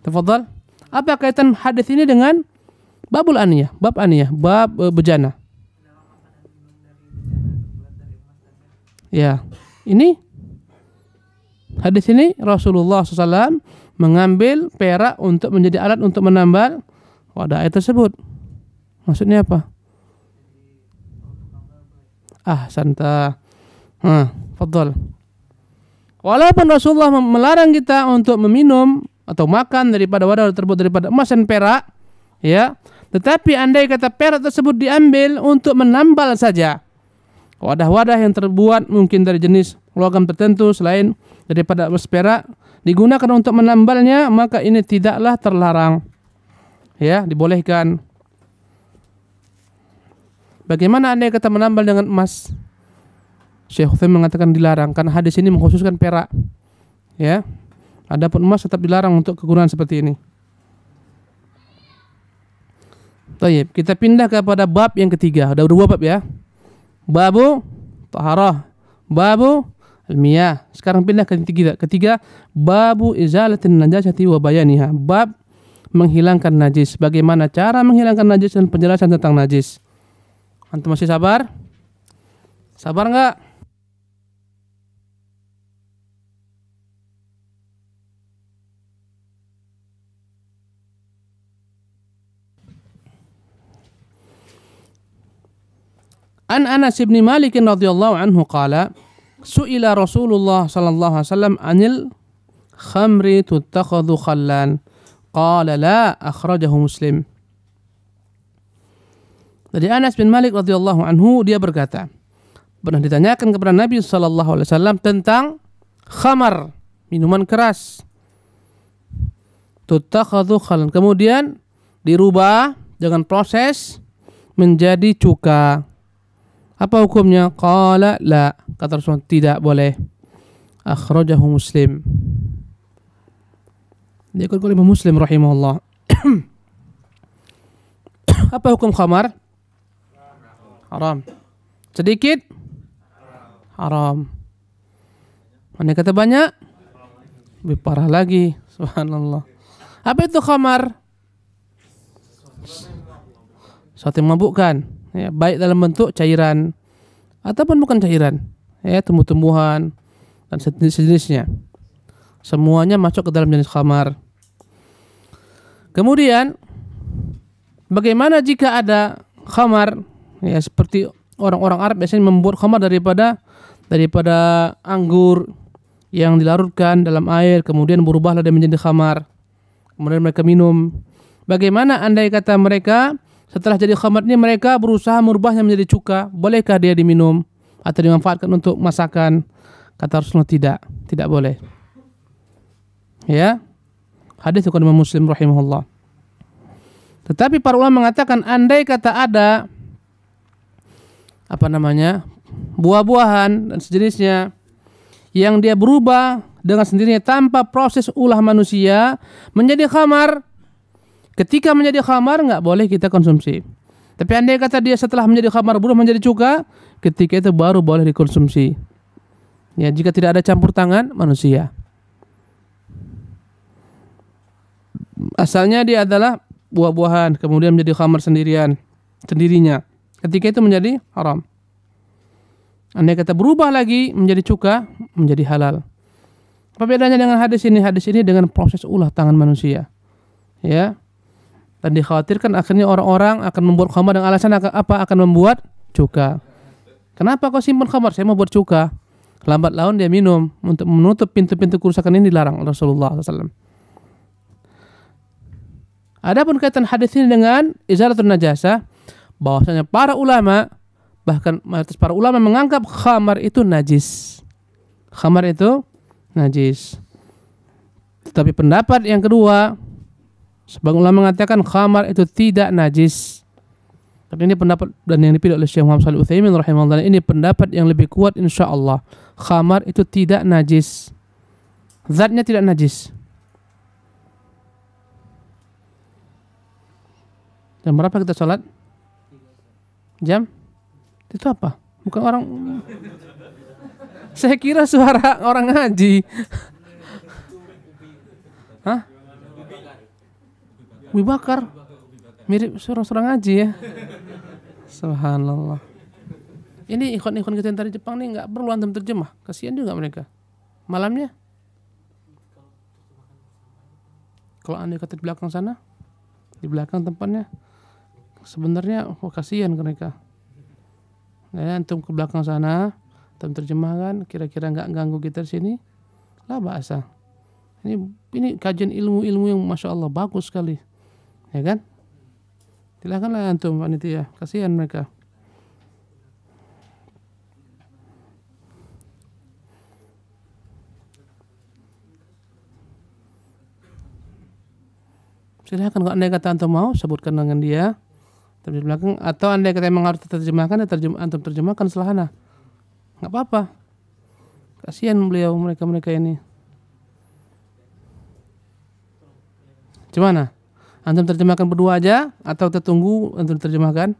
Tafadhal. Apa kaitan hadis ini dengan babul aniyah? Bab aniyah, bab bejana. Ya, ini hadis ini Rasulullah SAW mengambil perak untuk menjadi alat untuk menambal wadah air tersebut. Maksudnya apa? Santa. Fadhal. Walaupun Rasulullah melarang kita untuk meminum atau makan daripada wadah terbuat daripada emas dan perak, ya, tetapi andai kata perak tersebut diambil untuk menambal saja wadah-wadah yang terbuat mungkin dari jenis logam tertentu selain daripada emas perak, digunakan untuk menambalnya, maka ini tidaklah terlarang, ya, dibolehkan. Bagaimana andai kata menambal dengan emas? Syekh Utsaimin mengatakan dilarang karena hadis ini mengkhususkan perak, ya. Adapun emas tetap dilarang untuk kegunaan seperti ini. Baik, kita pindah kepada bab yang ketiga. Ada 2 bab, ya. Babu taharah, babu al-miyah. Sekarang pindah ke ketiga, babu izalatin najasati wa bayaniha. Bab menghilangkan najis. Bagaimana cara menghilangkan najis dan penjelasan tentang najis. Antum masih sabar? Sabar enggak? An Anas bin Malik radhiyallahu anhu qala su'ila Rasulullah sallallahu alaihi wasallam anil khamri tuttakhadhu khallan qala la, akhrajahu Muslim. Dari Anas bin Malik radhiyallahu anhu, dia berkata, pernah ditanyakan kepada Nabi sallallahu alaihi wasallam tentang khamar, minuman keras, tuttakhadhu khallan, kemudian dirubah dengan proses menjadi cuka. Apa hukumnya? Qala la, kata Rasulullah, tidak boleh. Akhrajahu Muslim. Dikutip oleh Muslim rahimahullah. Apa hukum khamar? Haram. Sedikit? Haram. Andai kata banyak? Lebih parah lagi. Subhanallah. Apa itu khamar? Sesuatu yang memabukkan, ya, baik dalam bentuk cairan ataupun bukan cairan, ya, tumbuh-tumbuhan dan sejenisnya. Semuanya masuk ke dalam jenis khamar. Kemudian bagaimana jika ada khamar, ya, seperti orang-orang Arab biasanya membuat khamar daripada anggur yang dilarutkan dalam air, kemudian berubahlah dia menjadi khamar, kemudian mereka minum. Bagaimana andai kata mereka setelah jadi khamar ini mereka berusaha merubahnya menjadi cuka, bolehkah dia diminum atau dimanfaatkan untuk masakan? Kata Rasulullah tidak boleh. Ya, hadis riwayat Imam Muslim rahimahullah. Tetapi para ulama mengatakan andai kata ada buah-buahan dan sejenisnya yang dia berubah dengan sendirinya tanpa proses ulah manusia menjadi khamar, ketika menjadi khamar nggak boleh kita konsumsi. Tapi andai kata dia setelah menjadi khamar berubah menjadi cuka, ketika itu baru boleh dikonsumsi. Ya, jika tidak ada campur tangan manusia. Asalnya dia adalah buah-buahan, kemudian menjadi khamar sendirinya. Ketika itu menjadi haram. Andai kata berubah lagi menjadi cuka, menjadi halal. Apa bedanya dengan hadis ini? Hadis ini dengan proses ulah tangan manusia. Ya. Dan dikhawatirkan akhirnya orang-orang akan membuat khamar dengan alasan apa? Akan membuat cuka. Kenapa kau simpan khamar? Saya mau buat cuka. Lambat laun dia minum. Untuk menutup pintu-pintu kerusakan ini dilarang Rasulullah SAW. Adapun kaitan hadis ini dengan izalatul najasah, bahwasanya para ulama, bahkan mayoritas para ulama menganggap khamar itu najis. Khamar itu najis. Tetapi pendapat yang kedua, sebagian ulama mengatakan khamar itu tidak najis. Dan ini pendapat dan yang dipilih oleh Syekh Muhammad Shalih Utsaimin rahimahullah, ini pendapat yang lebih kuat insyaallah. Khamar itu tidak najis. Zatnya tidak najis. Jam berapa kita sholat? Jam? Itu apa? Bukan orang. Saya kira suara orang ngaji. Hah? Ubi bakar. Mirip suara ngaji ya. Subhanallah. Ini ikhwan-ikhwan kita yang dari Jepang nih nggak perlu antum terjemah. Kasihan juga mereka. Malamnya. Kalau anda kata di belakang sana, di belakang tempatnya, sebenarnya kasihan mereka. Nah, antum ke belakang sana, antum terjemahkan, kira-kira nggak ganggu kita di sini, lah bahasa. Ini kajian ilmu-ilmu yang masya Allah bagus sekali, ya kan? Silakanlah antum panitia, kasihan mereka. Silakan kalau anda kata antum mau sebutkan dengan dia di belakang, atau anda kata memang harus terjemahkan, antum terjemahkan selahana, nggak apa-apa. Kasihan beliau mereka ini. Gimana? Antum terjemahkan berdua aja atau tertunggu antum terjemahkan?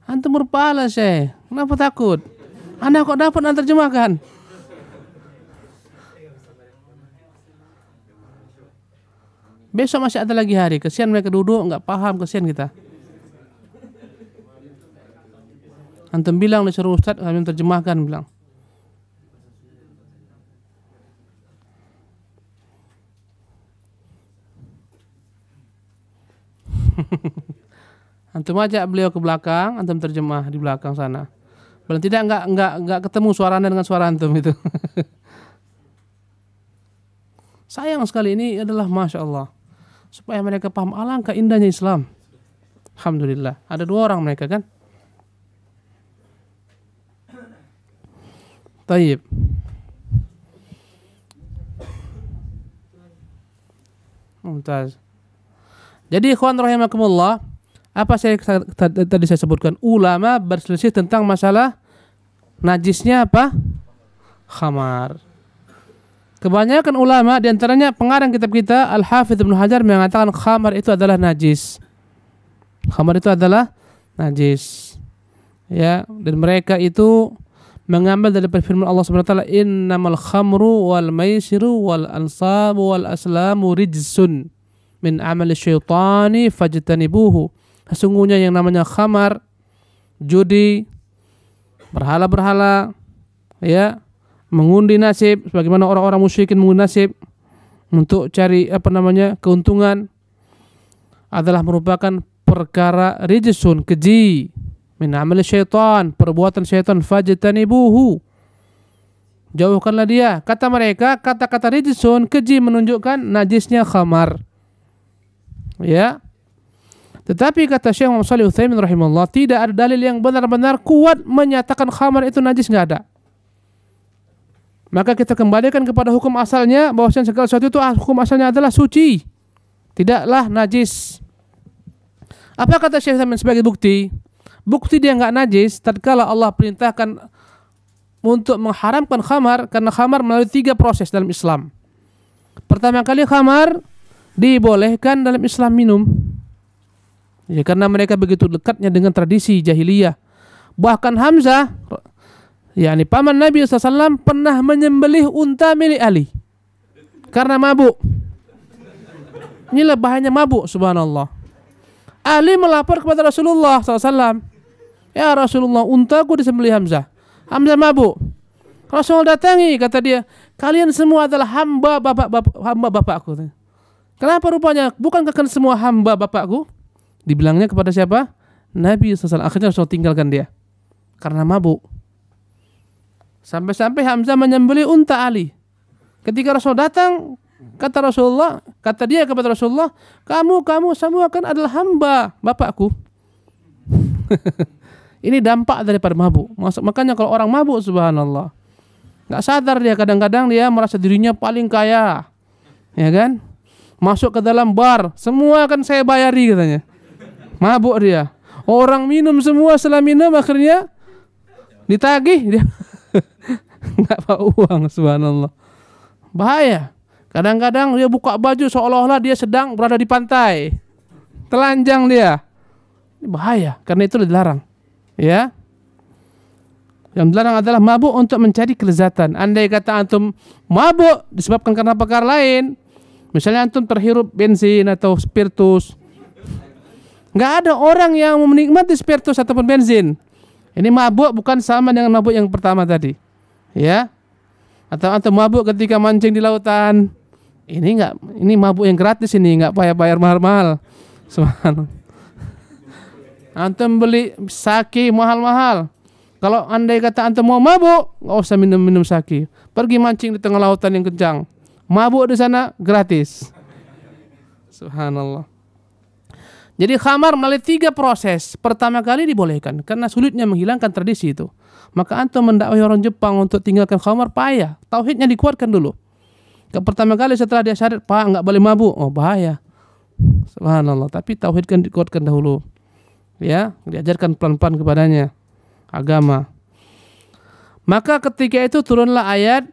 Antum berpahala, Syekh. Kenapa takut? Anda kok dapat antum terjemahkan? Besok masih ada lagi hari. Kesian mereka duduk nggak paham, kesian kita. Antum bilang disuruh Ustaz kami terjemahkan, bilang. Antum ajak beliau ke belakang, antum terjemah di belakang sana. Paling tidak enggak ketemu suara anda dengan suara antum itu. Sayang sekali, ini adalah masya Allah. Supaya mereka paham alangkah indahnya Islam. Alhamdulillah. Ada 2 orang mereka kan. Taib. Mumtaz. Jadi ikhwan rahimakumullah, apa tadi saya sebutkan, ulama berselisih tentang masalah najisnya apa? Khamar. Kebanyakan ulama, diantaranya pengarang kitab kita Al-Hafidz Ibnu Hajar, mengatakan khamar itu adalah najis. Khamar itu adalah najis. Ya, dan mereka itu mengambil dari firman Allah Subhanahu wa taala, innamal khamru wal maisiru wal ansabu wal aslamu rijsun min amali syaitani fajtanibuhu. Sesungguhnya yang namanya khamar, judi, berhala-berhala, ya, mengundi nasib, sebagaimana orang-orang musyrikin mengundi nasib untuk cari keuntungan, adalah merupakan perkara rijsun, keji, min amali syaitan, perbuatan syaitan, fajtanibuhu, jauhkanlah dia. Kata mereka, kata-kata rijsun, keji, menunjukkan najisnya khamar. Ya. Tetapi kata Syekh Muhammad Shalih Utsaimin rahimahullah, tidak ada dalil yang benar-benar kuat menyatakan khamar itu najis, nggak ada. Maka kita kembalikan kepada hukum asalnya, bahwasanya segala sesuatu itu hukum asalnya adalah suci, tidaklah najis. Apa kata Syekh Utsaimin sebagai bukti? Bukti dia nggak najis tatkala Allah perintahkan untuk mengharamkan khamar, karena khamar melalui 3 proses dalam Islam. Pertama kali khamar dibolehkan dalam Islam minum, ya, karena mereka begitu dekatnya dengan tradisi jahiliyah. Bahkan Hamzah yakni paman Nabi SAW pernah menyembelih unta milik Ali karena mabuk. Inilah bahayanya mabuk, subhanallah. Ali melapor kepada Rasulullah SAW. Ya Rasulullah, untaku disembelih Hamzah. Hamzah mabuk. Rasul datangi, kata dia, kalian semua adalah hamba bapakku. Kenapa rupanya? Bukankah kalian semua hamba bapakku? Dibilangnya kepada siapa? Nabi SAW. Akhirnya Rasul tinggalkan dia karena mabuk. Sampai-sampai Hamzah menyembelih unta Ali. Ketika Rasul datang, kata dia kepada Rasulullah, kamu semua kan adalah hamba bapakku. Ini dampak daripada mabuk. Makanya kalau orang mabuk, subhanallah, nggak sadar dia, kadang-kadang dia merasa dirinya paling kaya, ya kan? Masuk ke dalam bar, semua kan saya bayari katanya. Mabuk dia. Orang minum semua, setelah minum akhirnya ditagih dia. Nggak bawa uang, subhanallah. Bahaya. Kadang-kadang dia buka baju seolah-olah dia sedang berada di pantai. Telanjang dia. Ini bahaya, karena itu dilarang. Ya. Yang dilarang adalah mabuk untuk mencari kelezatan. Andai kata antum mabuk disebabkan karena perkara lain, misalnya antum terhirup bensin atau spiritus, nggak ada orang yang menikmati spiritus ataupun bensin. Ini mabuk bukan sama dengan mabuk yang pertama tadi. Ya. Atau antum mabuk ketika mancing di lautan. Ini mabuk yang gratis, ini nggak bayar mahal-mahal. Subhanallah. Antum beli sake mahal-mahal. Kalau andai kata antum mau mabuk, nggak usah minum sake. Pergi mancing di tengah lautan yang kencang. Mabuk di sana gratis. Subhanallah. Jadi khamar melalui 3 proses. Pertama kali dibolehkan karena sulitnya menghilangkan tradisi itu. Maka antum mendakwahi orang Jepang untuk tinggalkan khamar payah. Tauhidnya dikuatkan dulu. Pertama kali setelah dia syarat, Pak nggak boleh mabuk. Oh bahaya. Subhanallah. Tapi tauhid kan dikuatkan dahulu. Ya, diajarkan pelan-pelan kepadanya agama. Maka ketika itu turunlah ayat,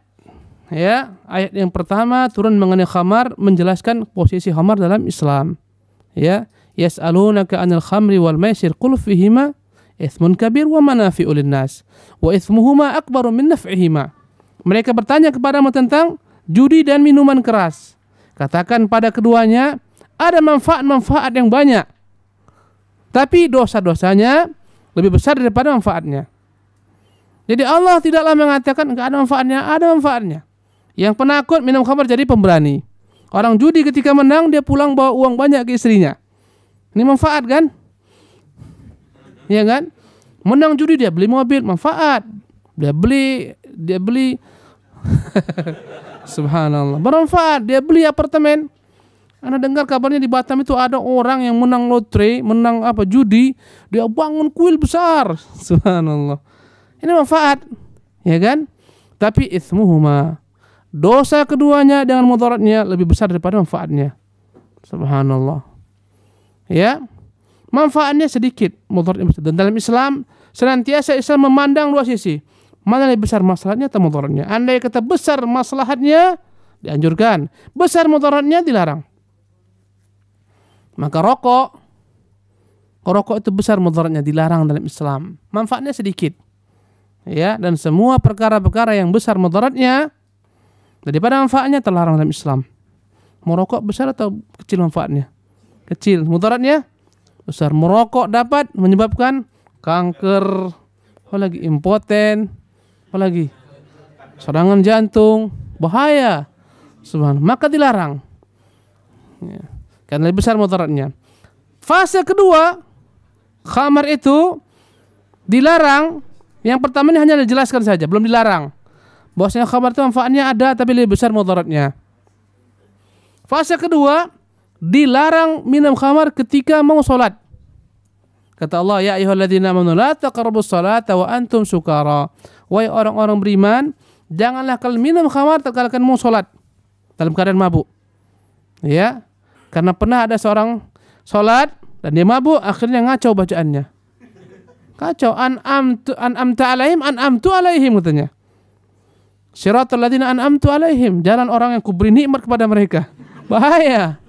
ya, ayat yang pertama turun mengenai khamar, menjelaskan posisi khamar dalam Islam. Ya, yas'alunaka 'anil khamri wal maisir qul fihima itsmun kabir wa manafi'u lin-nas wa itsmuhuma akbaru min naf'ihima. Mereka bertanya kepadamu tentang judi dan minuman keras. Katakan pada keduanya ada manfaat-manfaat yang banyak, tapi dosa-dosanya lebih besar daripada manfaatnya. Jadi Allah tidaklah mengatakan enggak ada manfaatnya, ada manfaatnya. Yang penakut minum khamar jadi pemberani. Orang judi ketika menang dia pulang bawa uang banyak ke istrinya. Ini manfaat kan? Iya kan? Menang judi dia beli mobil, manfaat. Dia beli subhanallah, bermanfaat. Dia beli apartemen. Anda dengar kabarnya di Batam itu ada orang yang menang lotre, menang judi, dia bangun kuil besar. Subhanallah. Ini manfaat, ya kan? Tapi itsmuhuma, dosa keduanya dengan mudaratnya lebih besar daripada manfaatnya. Subhanallah. Ya. Manfaatnya sedikit, mudaratnya besar. Dan dalam Islam senantiasa Islam memandang 2 sisi. Mana lebih besar maslahatnya atau mudaratnya? Andai kata besar maslahatnya dianjurkan, besar mudaratnya dilarang. Maka rokok itu besar mudaratnya, dilarang dalam Islam. Manfaatnya sedikit. Ya, dan semua perkara-perkara yang besar mudaratnya daripada manfaatnya terlarang dalam Islam. Merokok besar atau kecil manfaatnya? Kecil. Mudaratnya besar. Merokok dapat menyebabkan kanker, apalagi impoten, apalagi serangan jantung, bahaya. Subhanallah. Maka dilarang. Ya. Karena lebih besar mudaratnya. Fase kedua, khamar itu dilarang. Yang pertama ini hanya dijelaskan saja, belum dilarang. Bahwasanya khamar itu manfaatnya ada tapi lebih besar mudaratnya. Fase kedua, dilarang minum khamar ketika mau sholat. Kata Allah, ya ayyuhalladzina amanu la taqrabus salata wa antum sukara. Wahai orang-orang beriman, janganlah kalian minum khamar tatkala kalian mau sholat dalam keadaan mabuk. Ya. Karena pernah ada seorang sholat dan dia mabuk, akhirnya ngaco bacaannya. Kacau. An'amtu alaihim katanya. Siratal ladzina an'amtu alaihim, jalan orang yang kuberi nikmat kepada mereka. Bahaya.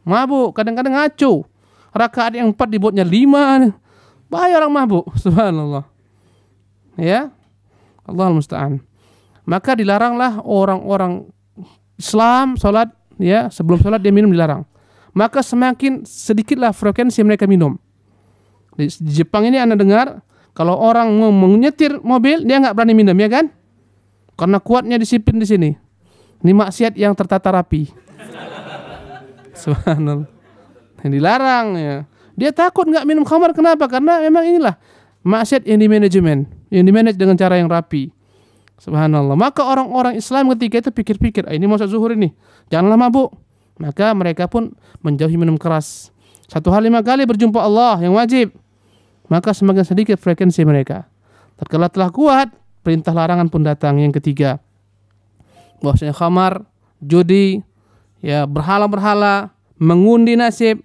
Mabuk, kadang-kadang ngaco. Rakaat yang 4 dibuatnya 5. Bahaya orang mabuk. Subhanallah. Ya, Allahul musta'an. Maka dilaranglah orang-orang Islam salat, ya, sebelum salat dia minum dilarang. Maka semakin sedikitlah frekuensi mereka minum. Di Jepang ini Anda dengar, kalau orang mau menyetir mobil dia nggak berani minum, ya kan? Karena kuatnya disiplin di sini. Ini maksiat yang tertata rapi. Subhanallah. Yang dilarang, ya. Dia takut nggak minum khamar, kenapa? Karena memang inilah maksiat yang dimanajemen, yang dimanage dengan cara yang rapi. Subhanallah. Maka orang-orang Islam ketika itu pikir-pikir, ini masa zuhur ini, janganlah mabuk. Maka mereka pun menjauhi minum keras. 1 hari 5 kali berjumpa Allah yang wajib. Maka semakin sedikit frekuensi mereka. Tatkala telah kuat, perintah larangan pun datang yang ketiga. Bahwasanya khamar, judi, ya, berhala-berhala, mengundi nasib.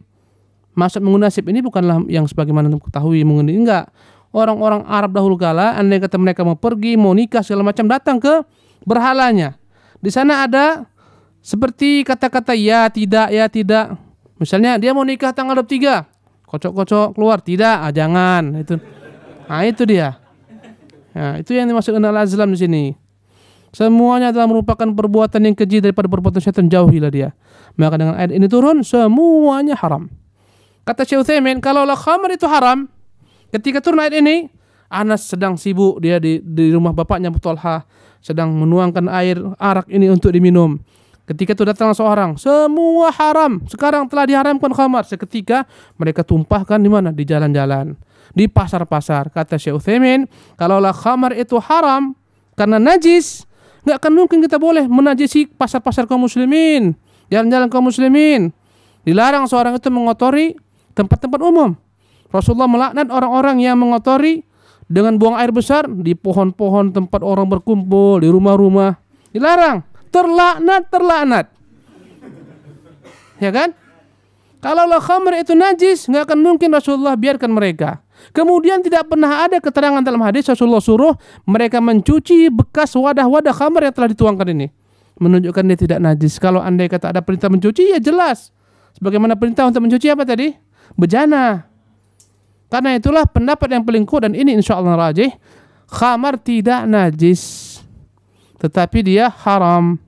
Maksud mengundi nasib ini bukanlah yang sebagaimana kita ketahui mengundi, enggak. Orang-orang Arab dahulu kala, andai kata mereka mau pergi, mau nikah segala macam, datang ke berhalanya. Di sana ada seperti kata-kata ya, tidak, ya, tidak. Misalnya dia mau nikah tanggal 23, kocok-kocok keluar, tidak, jangan. Itu. Nah, itu dia. Nah, itu yang dimaksud al-azlam di sini. Semuanya adalah merupakan perbuatan yang keji daripada perbuatan syaitan, jauhilah dia. Maka dengan ayat ini turun, semuanya haram. Kata Syekh Utsaimin, kalaulah khamar itu haram, ketika turun ayat ini, Anas sedang sibuk, dia di rumah bapaknya Abu Talha, sedang menuangkan air arak ini untuk diminum. Ketika itu datang seorang, semua haram, sekarang telah diharamkan khamar. Seketika mereka tumpahkan di mana? Di jalan-jalan, di pasar-pasar. Kata Syekh Utsaimin, kalaulah khamar itu haram karena najis, nggak akan mungkin kita boleh menajisi pasar-pasar kaum muslimin, jalan-jalan kaum muslimin. Dilarang seorang itu mengotori tempat-tempat umum. Rasulullah melaknat orang-orang yang mengotori dengan buang air besar di pohon-pohon tempat orang berkumpul, di rumah-rumah. Dilarang, terlaknat. Ya kan? Kalaulah khamr itu najis, nggak akan mungkin Rasulullah biarkan mereka. Kemudian tidak pernah ada keterangan dalam hadis Rasulullah suruh mereka mencuci bekas wadah-wadah khamr yang telah dituangkan ini, menunjukkan dia tidak najis. Kalau andai kata ada perintah mencuci, ya jelas. Sebagaimana perintah untuk mencuci apa tadi? Bejana. Karena itulah pendapat yang paling kuat, dan ini insyaallah rajih, khamar tidak najis, tetapi dia haram.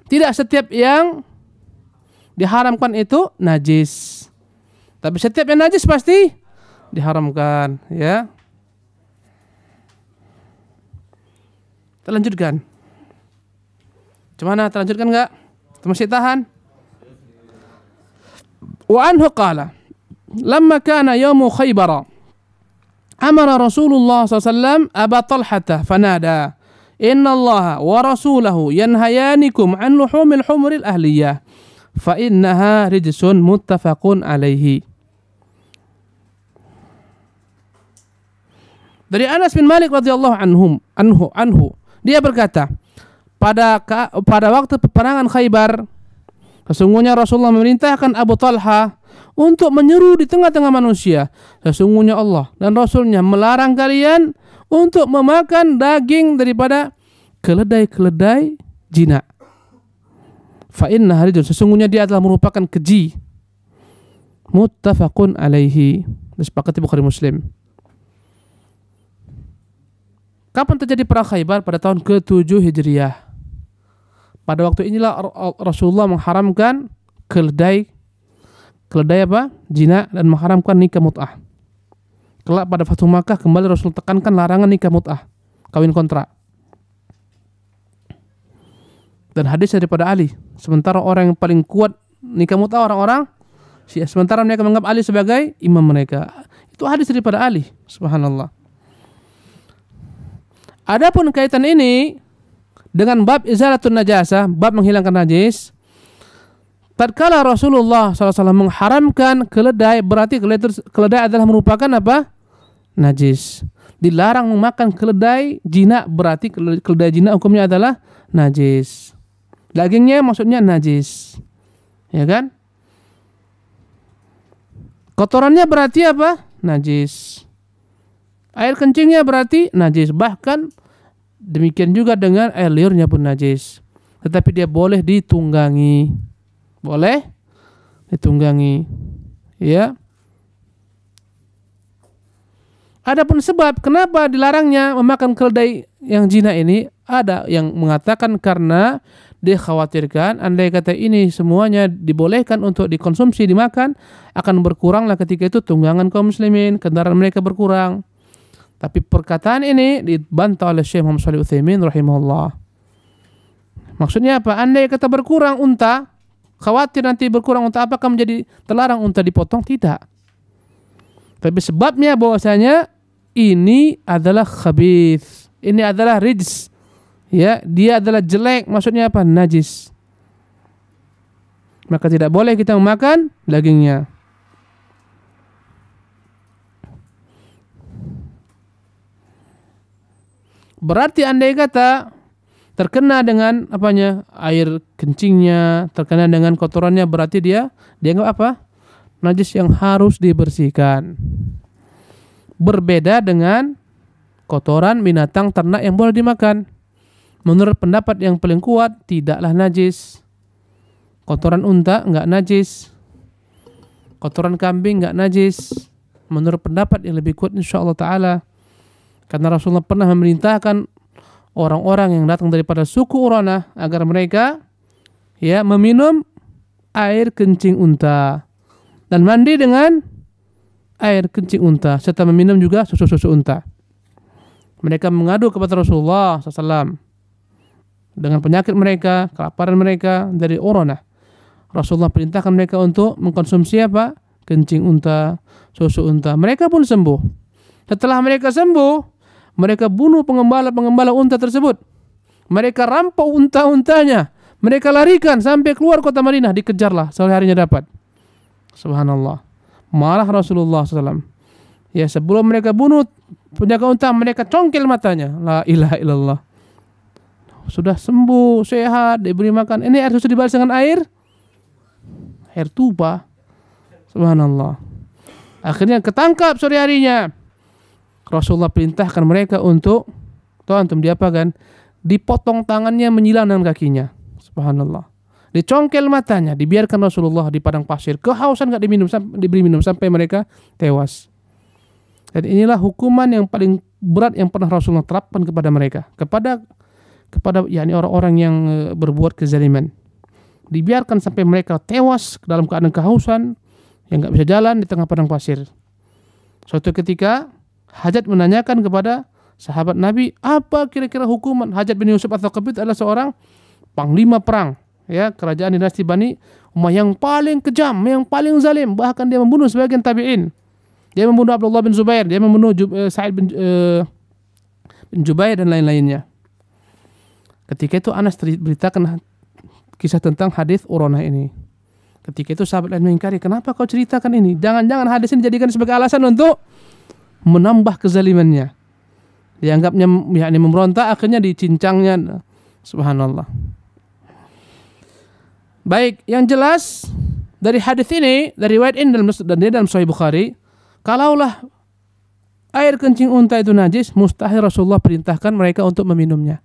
Tidak setiap yang diharamkan itu najis, tapi setiap yang najis pasti diharamkan, ya. Kita lanjutkan. Gimana, terlanjutkan enggak? Masih tahan? Wa anhu qala lamma kana yawmu Khaybar amara Rasulullah SAW Aba Talhata fanada inna Allah wa rasulahu yanhayanikum an luhumil humuril ahliyah fa innaha rijsun, muttafaqun alaihi. Dari Anas bin Malik radhiyallahu anhu dia berkata, pada waktu peperangan Khaybar, sesungguhnya Rasulullah memerintahkan Abu Talha untuk menyeru di tengah-tengah manusia, sesungguhnya Allah dan Rasulnya melarang kalian untuk memakan daging daripada keledai-keledai jinak. Fa inna harijun, sesungguhnya dia adalah merupakan keji. Muttafaqun alaihi, disepakati Bukhari Muslim. Kapan terjadi perang Khaybar? Pada tahun ke-7 Hijriah. Pada waktu inilah Rasulullah mengharamkan keledai apa? Jinak, dan mengharamkan nikah mut'ah. Kelak pada Fathu Makkah kembali Rasul tekankan larangan nikah mut'ah, kawin kontrak. Dan hadis daripada Ali. Sementara orang yang paling kuat nikah mut'ah orang-orang Syiah, sementara mereka menganggap Ali sebagai imam mereka. Itu hadis daripada Ali. Subhanallah. Adapun kaitan ini dengan bab izalatun najasah, bab menghilangkan najis, tatkala Rasulullah SAW mengharamkan keledai, berarti keledai adalah merupakan apa? Najis. Dilarang memakan keledai jinak, berarti keledai jinak hukumnya adalah najis. Dagingnya maksudnya najis, ya kan? Kotorannya berarti apa? Najis. Air kencingnya berarti najis. Bahkan demikian juga dengan air liurnya pun najis. Tetapi dia boleh ditunggangi. Boleh ditunggangi. Ya. Adapun sebab kenapa dilarangnya memakan keledai yang jina ini, ada yang mengatakan karena dikhawatirkan andai kata ini semuanya dibolehkan untuk dikonsumsi, dimakan, akan berkuranglah ketika itu tunggangan kaum muslimin, kendaraan mereka berkurang. Tapi perkataan ini dibantah oleh Syekh Muhammad Shalih Utsaimin rahimahullah. Maksudnya apa? Andai kata berkurang unta, khawatir nanti berkurang unta, apakah menjadi terlarang unta dipotong? Tidak. Tapi sebabnya bahwasanya ini adalah khabith, ini adalah rijs, ya, dia adalah jelek, maksudnya apa? Najis. Maka tidak boleh kita memakan dagingnya. Berarti andai kata terkena dengan apanya? Air kencingnya, terkena dengan kotorannya, berarti dia dianggap apa? Najis yang harus dibersihkan. Berbeda dengan kotoran binatang ternak yang boleh dimakan. Menurut pendapat yang paling kuat, tidaklah najis. Kotoran unta enggak najis. Kotoran kambing enggak najis. Menurut pendapat yang lebih kuat insyaallah ta'ala. Karena Rasulullah pernah memerintahkan orang-orang yang datang daripada suku Urana agar mereka ya meminum air kencing unta dan mandi dengan air kencing unta serta meminum juga susu-susu unta. Mereka mengadu kepada Rasulullah SAW dengan penyakit mereka, kelaparan mereka dari Urana. Rasulullah perintahkan mereka untuk mengkonsumsi apa? Kencing unta, susu unta. Mereka pun sembuh. Setelah mereka sembuh, mereka bunuh pengembala-pengembala unta tersebut. Mereka rampok unta-untanya. Mereka larikan sampai keluar kota Madinah, dikejarlah, sehari harinya dapat. Subhanallah. Malah Rasulullah SAW, ya sebelum mereka bunuh penjaga unta, mereka congkel matanya. La ilaha illallah. Sudah sembuh, sehat, diberi makan. Ini air susu dibalas dengan air tuba. Subhanallah. Akhirnya ketangkap sore harinya. Rasulullah perintahkan mereka untuk, tahu antum diapakan? Dipotong tangannya, menyilang dengan kakinya. Subhanallah. Dicongkel matanya, dibiarkan Rasulullah di padang pasir. Kehausan enggak diberi minum sampai mereka tewas. Dan inilah hukuman yang paling berat yang pernah Rasulullah terapkan kepada mereka, kepada yakni orang-orang yang berbuat kezaliman. Dibiarkan sampai mereka tewas dalam keadaan kehausan, yang enggak bisa jalan di tengah padang pasir. Suatu ketika Hajat menanyakan kepada sahabat Nabi, apa kira-kira hukuman? Hajat bin Yusuf Ats-Tsaqafi adalah seorang panglima perang, ya, kerajaan dinasti Bani Umayyah yang paling kejam, yang paling zalim. Bahkan dia membunuh sebagian tabi'in. Dia membunuh Abdullah bin Zubair, dia membunuh Sa'id bin Jubair dan lain-lainnya. Ketika itu Anas beritakan kisah tentang hadis Urana ini. Ketika itu sahabat lain mengingkari, kenapa kau ceritakan ini? Jangan-jangan hadis ini dijadikan sebagai alasan untuk menambah kezalimannya. Dianggapnya yakni memberontak, akhirnya dicincangnya. Subhanallah. Baik, yang jelas dari hadis ini, dari riwayat ini dalam Sahih Bukhari, kalaulah air kencing unta itu najis, mustahil Rasulullah perintahkan mereka untuk meminumnya.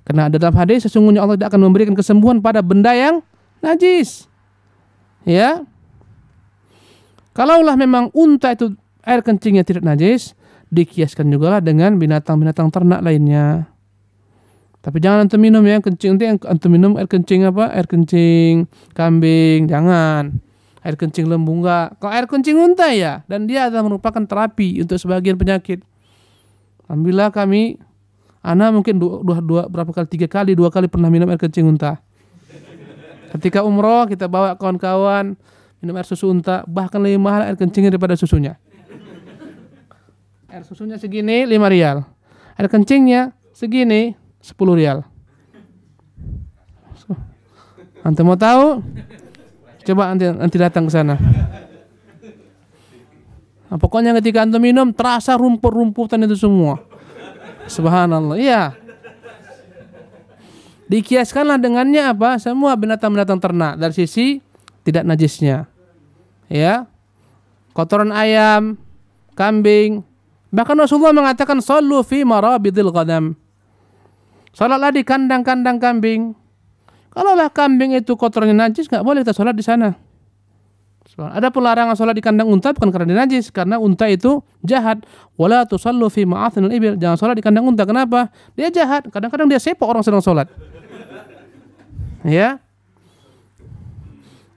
Karena ada dalam hadis, sesungguhnya Allah tidak akan memberikan kesembuhan pada benda yang najis. Ya. Kalaulah memang unta itu air kencingnya tidak najis, dikiaskan juga lah dengan binatang-binatang ternak lainnya. Tapi jangan antum minum ya kencing, nanti antum minum air kencing apa? Air kencing kambing, jangan. Air kencing lembu enggak. Kalau air kencing unta ya, dan dia adalah merupakan terapi untuk sebagian penyakit. Alhamdulillah ana mungkin berapa kali, 2 kali pernah minum air kencing unta. Ketika umroh kita bawa kawan-kawan minum air susu unta, bahkan lebih mahal air kencingnya daripada susunya. Air susunya segini 5 rial. Air kencingnya segini 10 rial. Antum mau tahu? Coba nanti datang ke sana. Nah, pokoknya ketika antum minum terasa rumput-rumputan itu semua. Subhanallah. Iya. Dikiaskanlah dengannya apa? Semua binatang-binatang ternak dari sisi tidak najisnya. Ya. Kotoran ayam, kambing. Bahkan Rasulullah mengatakan sallu fi marabidil ghanam. Salatlah di kandang-kandang kambing. Kalaulah kambing itu kotorannya najis, enggak boleh kita salat di sana. Ada pelarangan sholat di kandang unta bukan karena dia najis, karena unta itu jahat. Wala tusallu fi ma'athinil ibil. Jangan sholat di kandang unta. Kenapa? Dia jahat. Kadang-kadang dia sepok orang sedang sholat. Ya.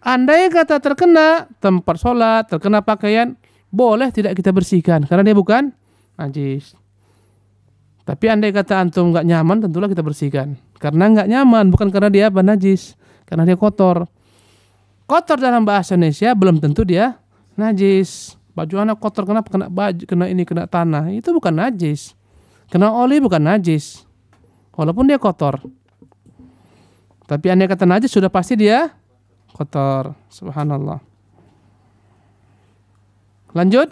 Andai kata terkena tempat sholat, terkena pakaian, boleh tidak kita bersihkan karena dia bukan najis. Tapi andai kata antum nggak nyaman, tentulah kita bersihkan. Karena nggak nyaman, bukan karena dia apa najis, karena dia kotor. Kotor dalam bahasa Indonesia belum tentu dia najis. Baju anak kotor kenapa? Kena baju, kena ini, kena tanah. Itu bukan najis. Kena oli bukan najis. Walaupun dia kotor. Tapi andai kata najis sudah pasti dia kotor. Subhanallah. Lanjut.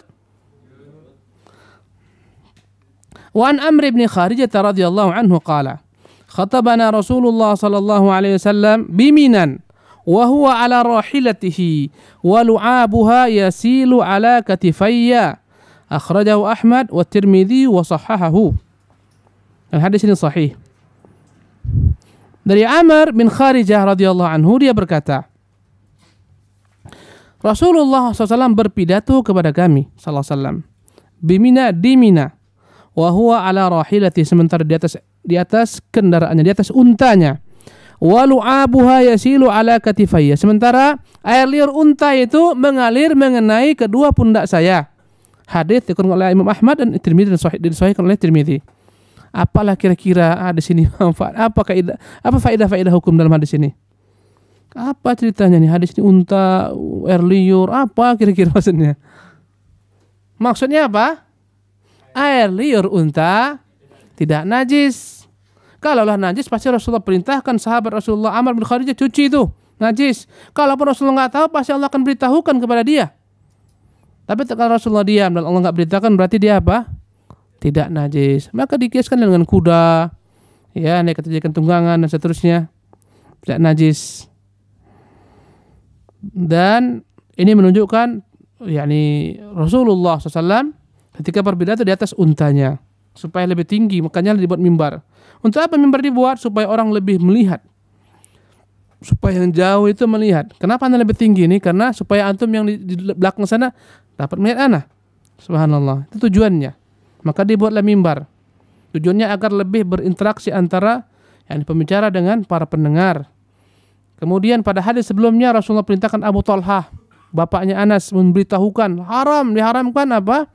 Wa an Amr bin Kharijah radhiyallahu anhu qala khatabana Rasulullah sallallahu alaihi wasallam biminan wa huwa ala rahilatihi wa lu'abuha yasilu ala katifayya akhrajahu Ahmad wa Tirmidzi wa sahahahu. Hadis ini sahih. Dari Amr bin Kharijah radhiyallahu anhu, dia berkata, Rasulullah SAW berpidato kepada kami sallallahu alaihi wasallam di Mina wa huwa ala rahilati, sementara di atas kendaraannya, di atas untanya. Wa lu'abuha yasilu ala katifayya, sementara air liur unta itu mengalir mengenai kedua pundak saya. Hadis dikutip oleh Imam Ahmad dan Tirmidzi, dan disahihkan oleh Tirmidzi. Apalah kira-kira hadis ini manfaat? Apa faedah hukum dalam hadis ini? Apa ceritanya nih hadis ini? Unta, air liur, apa kira-kira maksudnya? Maksudnya apa? Air liur unta tidak najis. Kalaulah najis pasti Rasulullah perintahkan sahabat Rasulullah Amr bin Kharijah cuci itu najis. Kalaupun Rasulullah nggak tahu, pasti Allah akan beritahukan kepada dia. Tapi kalau Rasulullah diam dan Allah nggak beritahukan, berarti dia apa? Tidak najis. Maka dikiaskan dengan kuda, ya, naik kejadian tunggangan dan seterusnya, tidak najis. Dan ini menunjukkan, yakni Rasulullah SAW ketika berpidato di atas untanya supaya lebih tinggi, makanya dibuat mimbar. Untuk apa mimbar dibuat? Supaya orang lebih melihat, supaya yang jauh itu melihat. Kenapa anda lebih tinggi ini? Karena supaya antum yang di belakang sana dapat melihat ana. Subhanallah, itu tujuannya. Maka dibuatlah mimbar. Tujuannya agar lebih berinteraksi antara yang pembicara dengan para pendengar. Kemudian pada hadis sebelumnya Rasulullah perintahkan Abu Talhah, bapaknya Anas, memberitahukan diharamkan apa?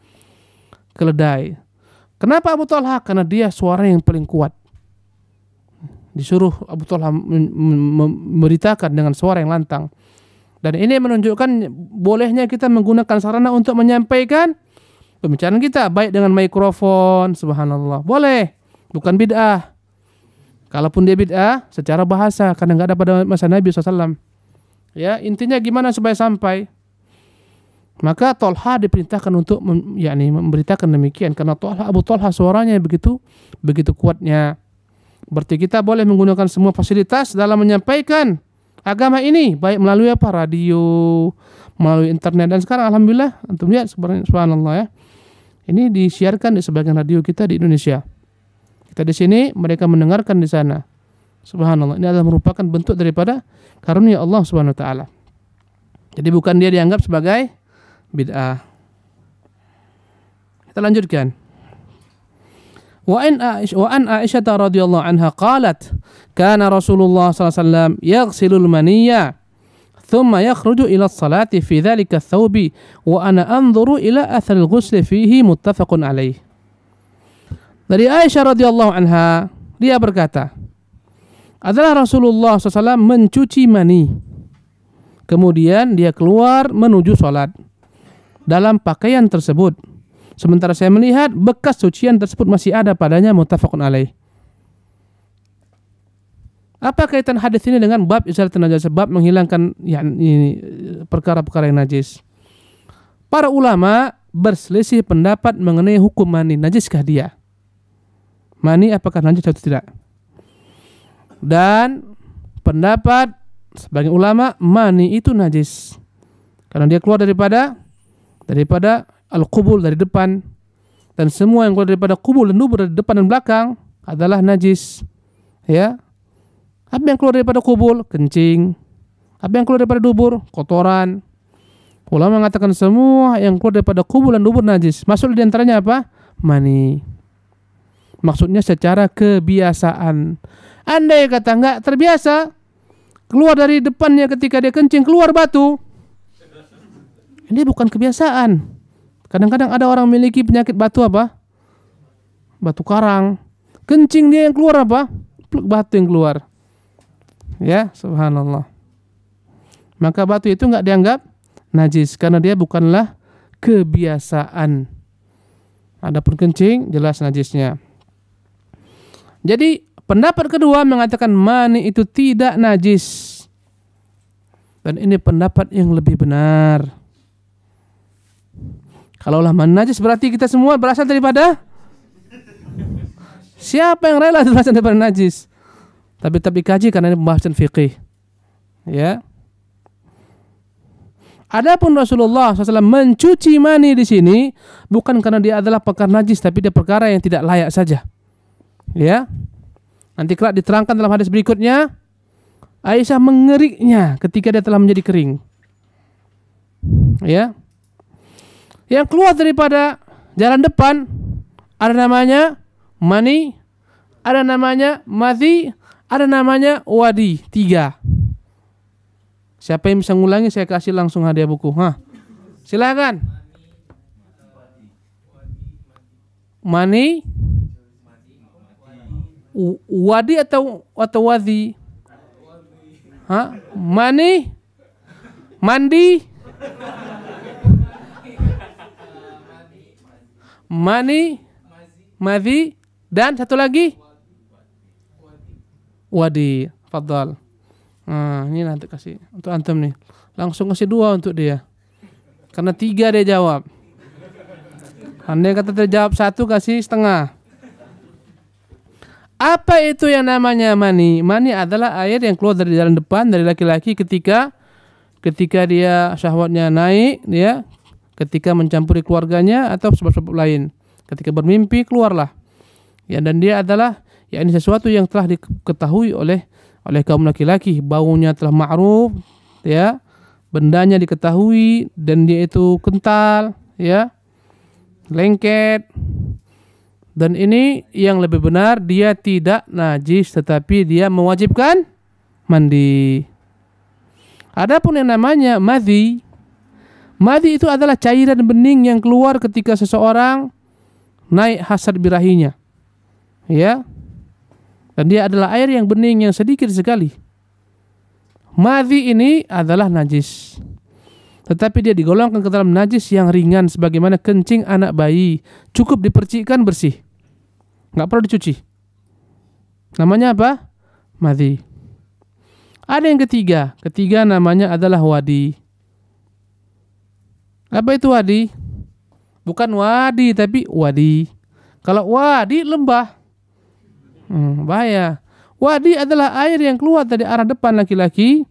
Keledai. Kenapa Abu Talhah? Karena dia suara yang paling kuat. Disuruh Abu Talhah memberitakan dengan suara yang lantang. Dan ini menunjukkan bolehnya kita menggunakan sarana untuk menyampaikan pembicaraan kita, baik dengan mikrofon. Subhanallah, boleh, bukan bid'ah. Kalaupun dia bid'ah secara bahasa, karena nggak ada pada masa Nabi SAW. Ya, intinya gimana supaya sampai. Maka Talha diperintahkan untuk memberitakan demikian, karena Abu Talha suaranya begitu kuatnya. Berarti kita boleh menggunakan semua fasilitas dalam menyampaikan agama ini, baik melalui radio, melalui internet, dan sekarang alhamdulillah antum lihat subhanallah ya. Ini disiarkan di sebagian radio kita di Indonesia. Kita di sini, mereka mendengarkan di sana. Subhanallah, ini adalah merupakan bentuk daripada karunia Allah Subhanahu wa taala. Jadi bukan dia dianggap sebagai bid'ah. Kita lanjutkan. Wa an Aisyah radhiyallahu anha qalat kana Rasulullah sallallahu alaihi wasallam yaghsilul maniyya thumma yakhruju ila as-salati fi dhalika ath-thawbi wa ana anzuru ila athar al-ghusl fihi muttafaqun alaih. Dari Aisyah radhiyallahu anha, dia berkata, adalah Rasulullah SAW mencuci mani, kemudian dia keluar menuju salat dalam pakaian tersebut. Sementara saya melihat bekas cucian tersebut masih ada padanya, muttafaqun alaih. Apa kaitan hadis ini dengan bab izalatul najasah, bab menghilangkan perkara-perkara yang najis? Para ulama berselisih pendapat mengenai hukum mani, najiskah dia? Mani apakah najis atau tidak? Dan pendapat sebagian ulama, mani itu najis karena dia keluar daripada al-qubul, dari depan, dan semua yang keluar daripada qubul dan dubur, dari depan dan belakang adalah najis. Ya, apa yang keluar daripada qubul? Kencing. Apa yang keluar daripada dubur? Kotoran. Ulama mengatakan semua yang keluar daripada kubur dan dubur najis. Maksud diantaranya apa? Mani. Maksudnya secara kebiasaan. Andai kata nggak terbiasa, keluar dari depannya ketika dia kencing, keluar batu. Ini bukan kebiasaan. Kadang-kadang ada orang memiliki penyakit batu apa? Batu karang. Kencing dia yang keluar apa? Batu yang keluar. Ya, subhanallah. Maka batu itu nggak dianggap najis karena dia bukanlah kebiasaan. Adapun kencing jelas najisnya. Jadi pendapat kedua mengatakan mani itu tidak najis. Dan ini pendapat yang lebih benar. Kalaulah mani najis berarti kita semua berasal daripada siapa yang rela berasal daripada najis? Tapi kaji karena ini pembahasan fikih. Ya. Adapun Rasulullah SAW mencuci mani di sini bukan karena dia adalah perkara najis, tapi dia perkara yang tidak layak saja. Ya. Nanti kelak diterangkan dalam hadis berikutnya, Aisyah mengeriknya ketika dia telah menjadi kering. Ya. Yang keluar daripada jalan depan ada namanya mani, ada namanya madhi, ada namanya wadi. 3. Siapa yang bisa ngulangi saya kasih langsung hadiah buku. Silakan. Mani, wadi atau wadi? Mani, mandi, mani, madhi, dan satu lagi wadi. Fadhal. Ini nanti kasih untuk antum nih. Langsung kasih 2 untuk dia. Karena 3 dia jawab. Andai kata terjawab 1 kasih setengah. Apa itu yang namanya mani? Mani adalah air yang keluar dari jalan depan dari laki-laki ketika dia syahwatnya naik, ya, ketika mencampuri keluarganya atau sebab-sebab lain. Ketika bermimpi keluarlah. Ya, dan dia adalah ini sesuatu yang telah diketahui oleh kaum laki-laki, baunya telah ma'ruf, ya. Bendanya diketahui dan dia itu kental, ya. Lengket. Dan ini yang lebih benar, dia tidak najis tetapi dia mewajibkan mandi. Adapun yang namanya madhi itu adalah cairan bening yang keluar ketika seseorang naik hasad birahinya. Ya. Dan dia adalah air yang bening yang sedikit sekali. Madhi ini adalah najis. Tetapi dia digolongkan ke dalam najis yang ringan sebagaimana kencing anak bayi. Cukup dipercikkan bersih. Nggak perlu dicuci. Namanya apa? Madhi. Ada yang ketiga. Ketiga namanya adalah wadi. Apa itu wadi? Bukan wadi tapi wadi. Kalau wadi lembah. Bahaya. Wadi adalah air yang keluar dari arah depan laki-laki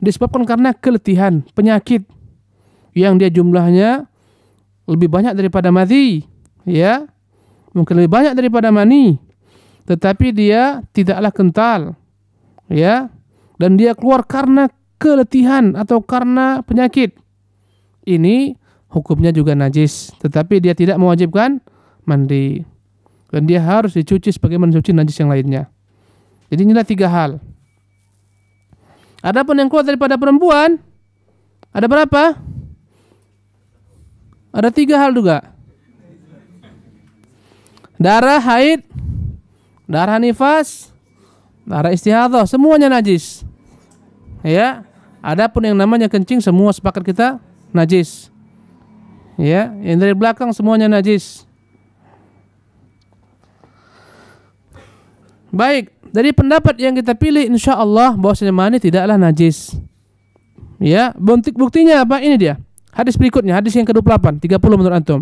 disebabkan karena keletihan, penyakit yang dia jumlahnya lebih banyak daripada madhi, ya. Mungkin lebih banyak daripada mani. Tetapi dia tidaklah kental, ya. Dan dia keluar karena keletihan atau karena penyakit. Ini hukumnya juga najis, tetapi dia tidak mewajibkan mandi. Dan dia harus dicuci sebagaimana mencuci najis yang lainnya. Jadi inilah 3 hal. Adapun yang keluar daripada perempuan ada berapa? Ada 3 hal juga. Darah haid, darah nifas, darah istihadhah, semuanya najis. Ya. Adapun yang namanya kencing semua sepakat kita najis. Ya, yang dari belakang semuanya najis. Baik, dari pendapat yang kita pilih insyaallah bahwasanya mani tidaklah najis. Ya, buktinya apa? Ini dia. Hadis berikutnya, hadis yang ke-28, 30 menurut antum.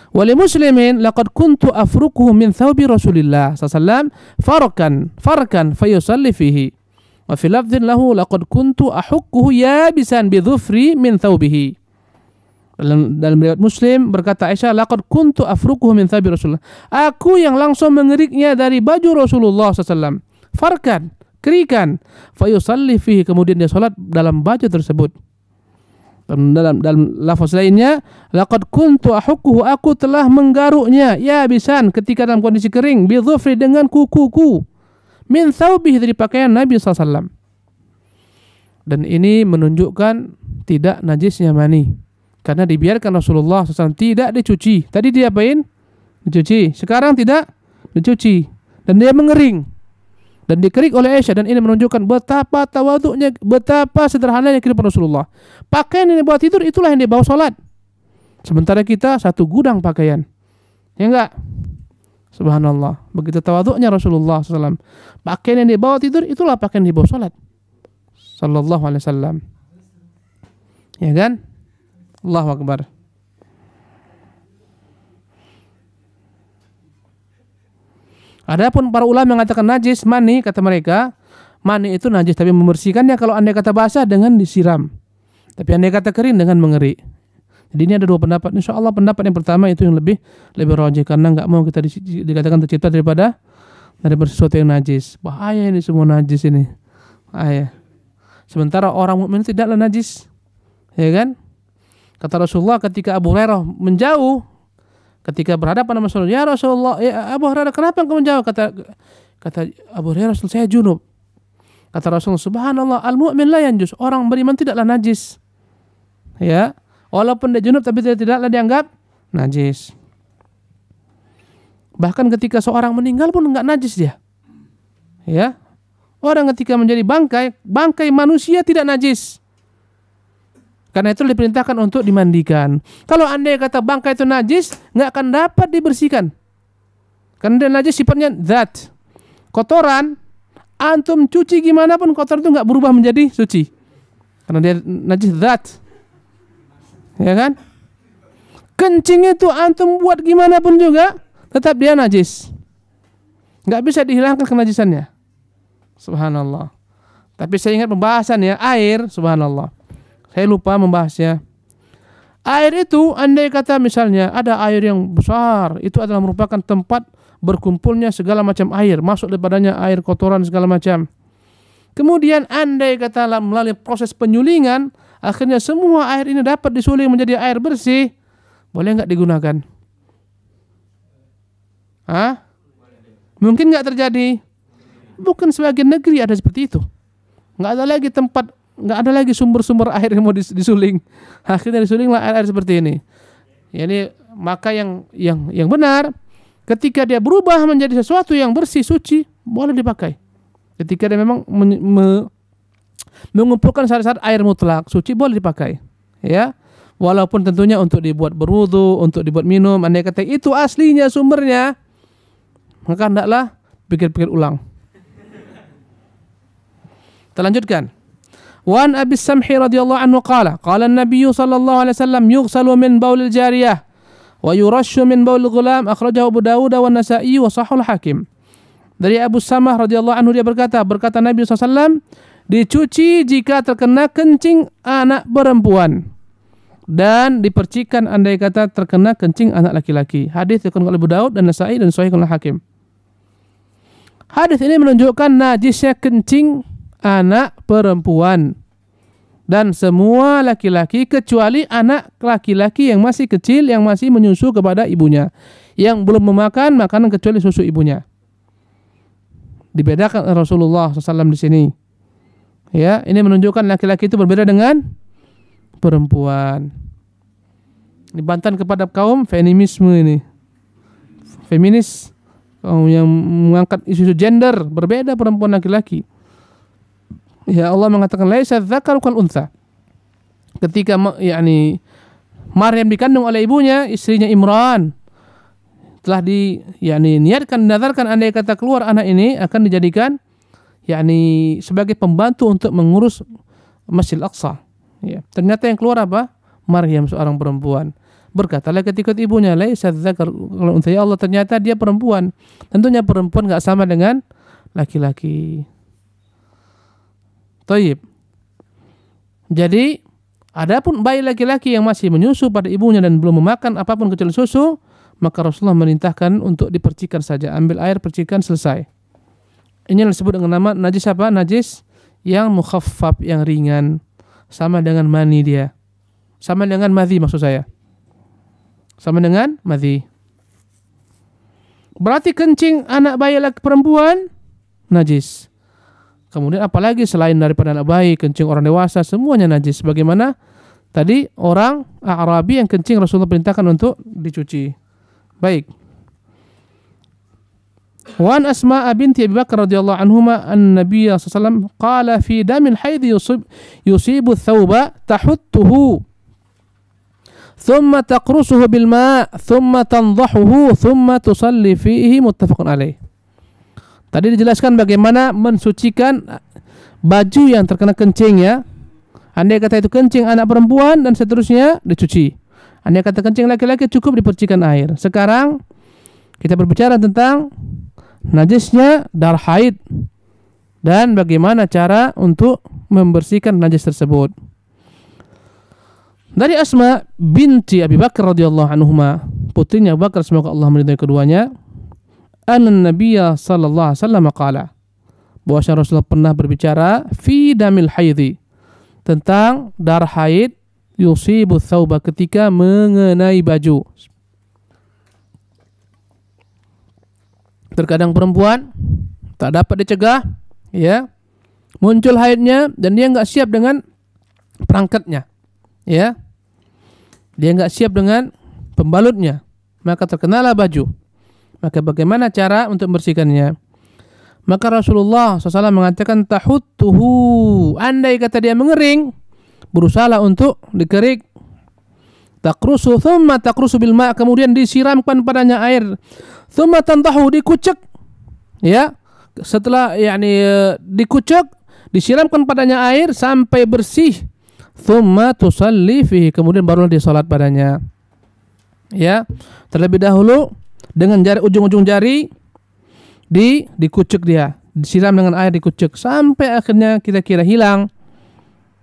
Wali muslimin laqad kuntu afruquhu min thawbi Rasulillah sallallahu farkan fayusalli fihi. Wa fi lafdhin lahu laqad kuntu ahukkuhu yabisan bi dhufri min thawbihi. Dalam riwayat Muslim berkata Aisyah, laqad kuntu afruquhu min thawbi Rasulullah. Aku yang langsung mengeriknya dari baju Rasulullah SAW. Farkan, kerikan, fa yusalli fihi, kemudian dia salat dalam baju tersebut. Dalam lafaz lainnya, laqad kuntu ahukkuhu, aku telah menggaruknya ya bisan ketika dalam kondisi kering, bi dhufri dengan kukuku, min thawbihi, dari pakaian Nabi SAW. Dan ini menunjukkan tidak najisnya mani, karena dibiarkan Rasulullah SAW tidak dicuci. Tadi diapain? Dicuci. Sekarang tidak dicuci dan dia mengering dan dikerik oleh Aisyah. Dan ini menunjukkan betapa tawaduknya, betapa sederhananya kehidupan Rasulullah. Pakaian yang dibawa tidur itulah yang dibawa sholat, sementara kita satu gudang pakaian, ya enggak? Subhanallah, begitu tawaduknya Rasulullah SAW. Pakaian yang dibawa tidur itulah pakaian yang dibawa sholat, sallallahu alaihi wasallam, ya kan? Allahu Akbar. Adapun para ulama mengatakan najis mani, kata mereka, mani itu najis tapi membersihkannya kalau andai kata basah dengan disiram, tapi andai kata kering dengan mengerik. Jadi ini ada dua pendapat. Insyaallah pendapat yang pertama itu yang lebih rajih, karena enggak mau kita dikatakan tercipta daripada sesuatu yang najis. Bahaya ini semua najis ini. Bahaya. Sementara orang mukmin tidaklah najis. Ya kan? Kata Rasulullah ketika Abu Hurairah menjauh, ketika berhadapan sama Rasulullah, ya Rasulullah, ya Abu Hurairah, kenapa engkau menjauh? Kata Abu Hurairah, saya junub. Kata Rasulullah, subhanallah, al-mu'min la yanjus, orang beriman tidaklah najis. Ya, walaupun dia junub tapi tidaklah dianggap najis. Bahkan ketika seorang meninggal pun enggak najis dia. Ya. Orang ketika menjadi bangkai manusia tidak najis. Karena itu diperintahkan untuk dimandikan. Kalau andai kata bangkai itu najis, nggak akan dapat dibersihkan. Karena dia najis sifatnya zat. Kotoran, antum cuci gimana pun kotor itu nggak berubah menjadi suci. Karena dia najis zat. Ya kan? Kencing itu antum buat gimana pun juga, tetap dia najis. Nggak bisa dihilangkan kenajisannya. Subhanallah. Tapi saya ingat pembahasan ya, air, subhanallah. Saya lupa membahasnya. Air itu andai kata misalnya ada air yang besar, itu adalah merupakan tempat berkumpulnya segala macam air, masuk daripadanya air kotoran segala macam. Kemudian andai kata melalui proses penyulingan, akhirnya semua air ini dapat disuling menjadi air bersih, boleh nggak digunakan? Hah? Mungkin nggak terjadi. Bukan sebagian negeri ada seperti itu. Nggak ada lagi tempat, nggak ada lagi sumber-sumber air yang mau disuling. Akhirnya disulinglah air seperti ini. Jadi maka yang benar, ketika dia berubah menjadi sesuatu yang bersih, suci, boleh dipakai. Ketika dia memang mengumpulkan syarat-syarat air mutlak, suci, boleh dipakai. Ya, walaupun tentunya untuk dibuat berwudu, untuk dibuat minum, andai kata itu aslinya sumbernya, maka hendaklah pikir-pikir ulang. Kita lanjutkan. Wan Abi Samhi radhiyallahu anhu qala an-nabiy sallallahu alaihi wasallam yughsalu min baulil jariyah wa yurashu min baulil ghulam, akhrajahu Abu Dawud wa Nasa'i wa Sahihul Hakim. Dari Abu Samah radhiyallahu anhu dia berkata Nabi SAW, dicuci jika terkena kencing anak perempuan dan dipercikan andai kata terkena kencing anak laki-laki. Hadis diriwayatkan oleh Abu Dawud dan Nasa'i dan Sahihul Hakim. Hadis ini menunjukkan najisnya kencing anak perempuan dan semua laki-laki kecuali anak laki-laki yang masih kecil, yang masih menyusu kepada ibunya, yang belum memakan makanan kecuali susu ibunya. Dibedakan Rasulullah SAW di sini. Ya, ini menunjukkan laki-laki itu berbeda dengan perempuan. Ini bantahan kepada kaum feminisme ini. Feminis, kaum yang mengangkat isu gender, berbeda perempuan laki-laki. Ya, Allah mengatakan laisa dzakaru kal untha. Ketika Maryam dikandung oleh ibunya, istrinya Imran, telah niatkan, nadarkan andai kata keluar anak ini akan dijadikan sebagai pembantu untuk mengurus Masjidil Aqsa. Ya, ternyata yang keluar apa? Maryam, seorang perempuan. Berkatalah ketika ibunya, laisa dzakaru kal untha, ya Allah, ternyata dia perempuan. Tentunya perempuan enggak sama dengan laki-laki. Thayyib. Jadi, adapun bayi laki-laki yang masih menyusu pada ibunya dan belum memakan apapun kecuali susu, maka Rasulullah merintahkan untuk dipercikan saja, ambil air, percikan, selesai. Ini yang disebut dengan nama najis apa? Najis yang mukhaffaf, yang ringan, sama dengan mani dia. Sama dengan madhi maksud saya. Sama dengan madhi. Berarti kencing anak bayi laki perempuan najis. Kemudian apalagi selain daripada anak bayi, kencing orang dewasa, semuanya najis. Bagaimana tadi orang Arabi yang kencing Rasulullah perintahkan untuk dicuci. Baik. Wan Asma binti Abi Bakar radhiyallahu anhuma an-nabiy sallallahu alaihi wasallam qala fi damil haid yusibu thawba tahuttuhu thumma taqrusuhu bil ma' thumma tandahuhu thumma tusalli fihi muttafaqun alaih. Tadi dijelaskan bagaimana mensucikan baju yang terkena kencing ya. Andai kata itu kencing anak perempuan dan seterusnya dicuci. Andai kata kencing laki-laki cukup dipercikan air. Sekarang kita berbicara tentang najisnya darah haid dan bagaimana cara untuk membersihkan najis tersebut. Dari Asma binti Abi Bakar radhiyallahu anhuma, putrinya Abu Bakar semoga Allah meridhai keduanya, an-nabiyya sallallahu alaihi wasallam qala, bahwa Rasulullah pernah berbicara fi damil haidhi, tentang darah haid yusibu thawba, ketika mengenai baju. Terkadang perempuan tak dapat dicegah, ya, muncul haidnya dan dia nggak siap dengan perangkatnya, ya, dia nggak siap dengan pembalutnya, maka terkenalah baju. Maka bagaimana cara untuk membersihkannya? Maka Rasulullah SAW mengatakan tahuttuhu, andai kata dia mengering, berusahalah untuk dikerik. Taqrusu thumma taqrusu bil ma', kemudian disiramkan padanya air. Thumma tandahu, dikucek. Ya, setelah dikucek, disiramkan padanya air sampai bersih. Thumma tusalli fihi, kemudian barulah dia salat padanya. Ya, terlebih dahulu dengan jari, ujung-ujung jari dikucek, dia disiram dengan air, dikucek sampai akhirnya kira-kira hilang,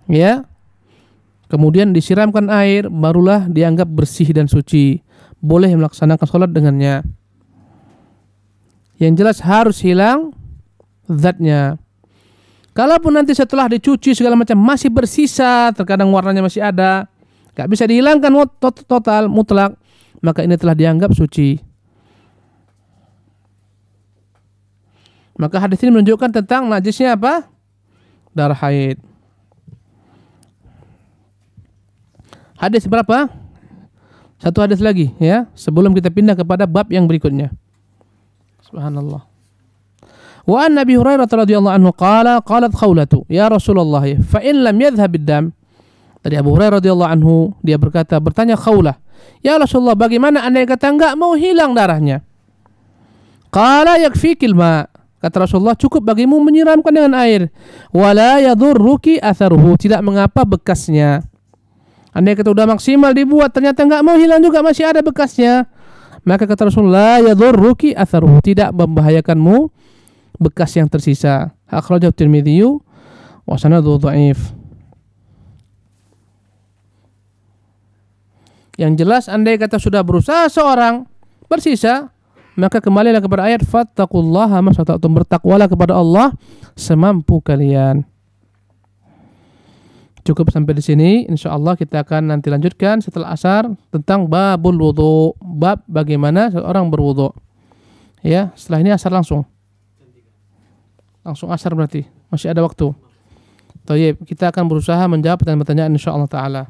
ya, kemudian disiramkan air, barulah dianggap bersih dan suci, boleh melaksanakan sholat dengannya. Yang jelas harus hilang zatnya. Kalaupun nanti setelah dicuci segala macam masih bersisa, terkadang warnanya masih ada, gak bisa dihilangkan total mutlak, maka ini telah dianggap suci. Maka hadis ini menunjukkan tentang najisnya apa? Darah haid. Hadis berapa? Satu hadis lagi ya, sebelum kita pindah kepada bab yang berikutnya. Subhanallah. Wa an Nabi Hurairah radhiyallahu anhu qalat Khawlatu, ya Rasulullah, fa in lam yadhhab ad-dam. Dari Abu Hurairah radhiyallahu anhu, dia bertanya Khawlah, ya Rasulullah, bagaimana andai kata enggak mau hilang darahnya? Qala yakfikil ma', kata Rasulullah, cukup bagimu menyiramkan dengan air. Wala yadurruki atharuhu, tidak mengapa bekasnya. Andai kata udah maksimal dibuat ternyata enggak mau hilang juga, masih ada bekasnya, maka kata Rasulullah, yadurruki atharuhu, tidak membahayakanmu bekas yang tersisa. Akhrajahu Tirmidzi wa sanaduhu dhaif. Yang jelas andai kata sudah berusaha seorang bersisa, maka kembalilah kepada ayat fattaqullaha masata'tum, bertakwalah kepada Allah semampu kalian. Cukup sampai di sini. Insyaallah kita akan nanti lanjutkan setelah asar tentang babul wudu, bab bagaimana seorang berwudu. Ya, setelah ini asar langsung asar, berarti masih ada waktu. Thayyib, kita akan berusaha menjawab pertanyaan-pertanyaan insyaallah taala.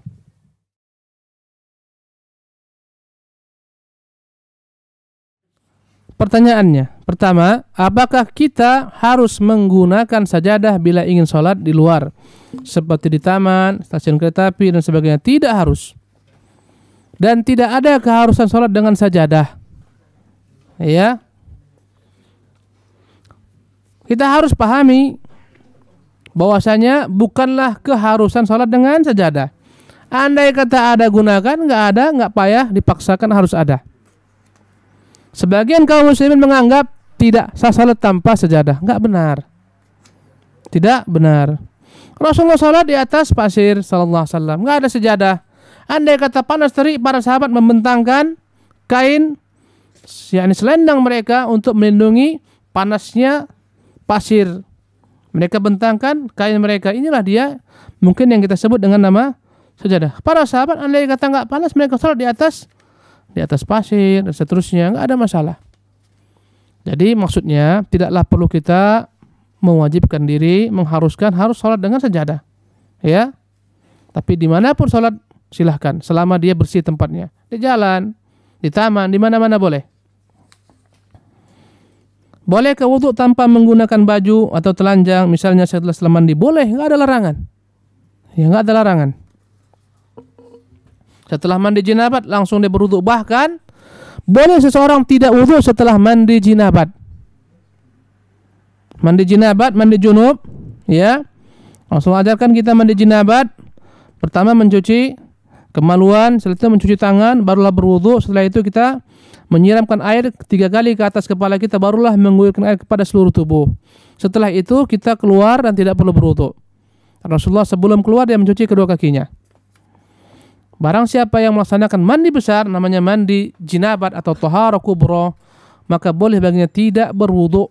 Pertanyaannya, pertama, apakah kita harus menggunakan sajadah bila ingin sholat di luar, seperti di taman, stasiun kereta api dan sebagainya? Tidak harus. Dan tidak ada keharusan sholat dengan sajadah. Ya, kita harus pahami bahwasanya bukanlah keharusan sholat dengan sajadah. Andai kata ada, gunakan, nggak ada, nggak payah dipaksakan harus ada. Sebagian kaum muslimin menganggap tidak sah salat tanpa sajadah. Enggak benar. Tidak benar. Rasulullah salat di atas pasir sallallahu alaihi wasallam, enggak ada sajadah. Andai kata panas terik, para sahabat membentangkan kain, yakni selendang mereka untuk melindungi panasnya pasir. Mereka bentangkan kain mereka. Inilah dia mungkin yang kita sebut dengan nama Sajadah. Para sahabat andai kata nggak panas, mereka sholat di atas pasir dan seterusnya, nggak ada masalah. Jadi maksudnya tidaklah perlu kita mewajibkan diri, mengharuskan harus sholat dengan sajadah, ya. Tapi dimanapun sholat silahkan, selama dia bersih tempatnya, di jalan, di taman, di mana-mana boleh. Bolehkah wudhu tanpa menggunakan baju atau telanjang, misalnya setelah mandi? Boleh, nggak ada larangan. Ya, nggak ada larangan. Setelah mandi jinabat langsung dia berwudhu. Bahkan boleh seseorang tidak wudhu setelah mandi jinabat. Mandi jinabat, mandi junub, ya. Langsung ajarkan kita mandi jinabat. Pertama mencuci kemaluan, setelah itu mencuci tangan, barulah berwudhu. Setelah itu kita menyiramkan air 3 kali ke atas kepala kita, barulah mengguyurkan air kepada seluruh tubuh. Setelah itu kita keluar dan tidak perlu berwudhu. Rasulullah sebelum keluar dia mencuci kedua kakinya. Barang siapa yang melaksanakan mandi besar, namanya mandi jinabat atau taharah kubra, maka boleh baginya tidak berwudhu,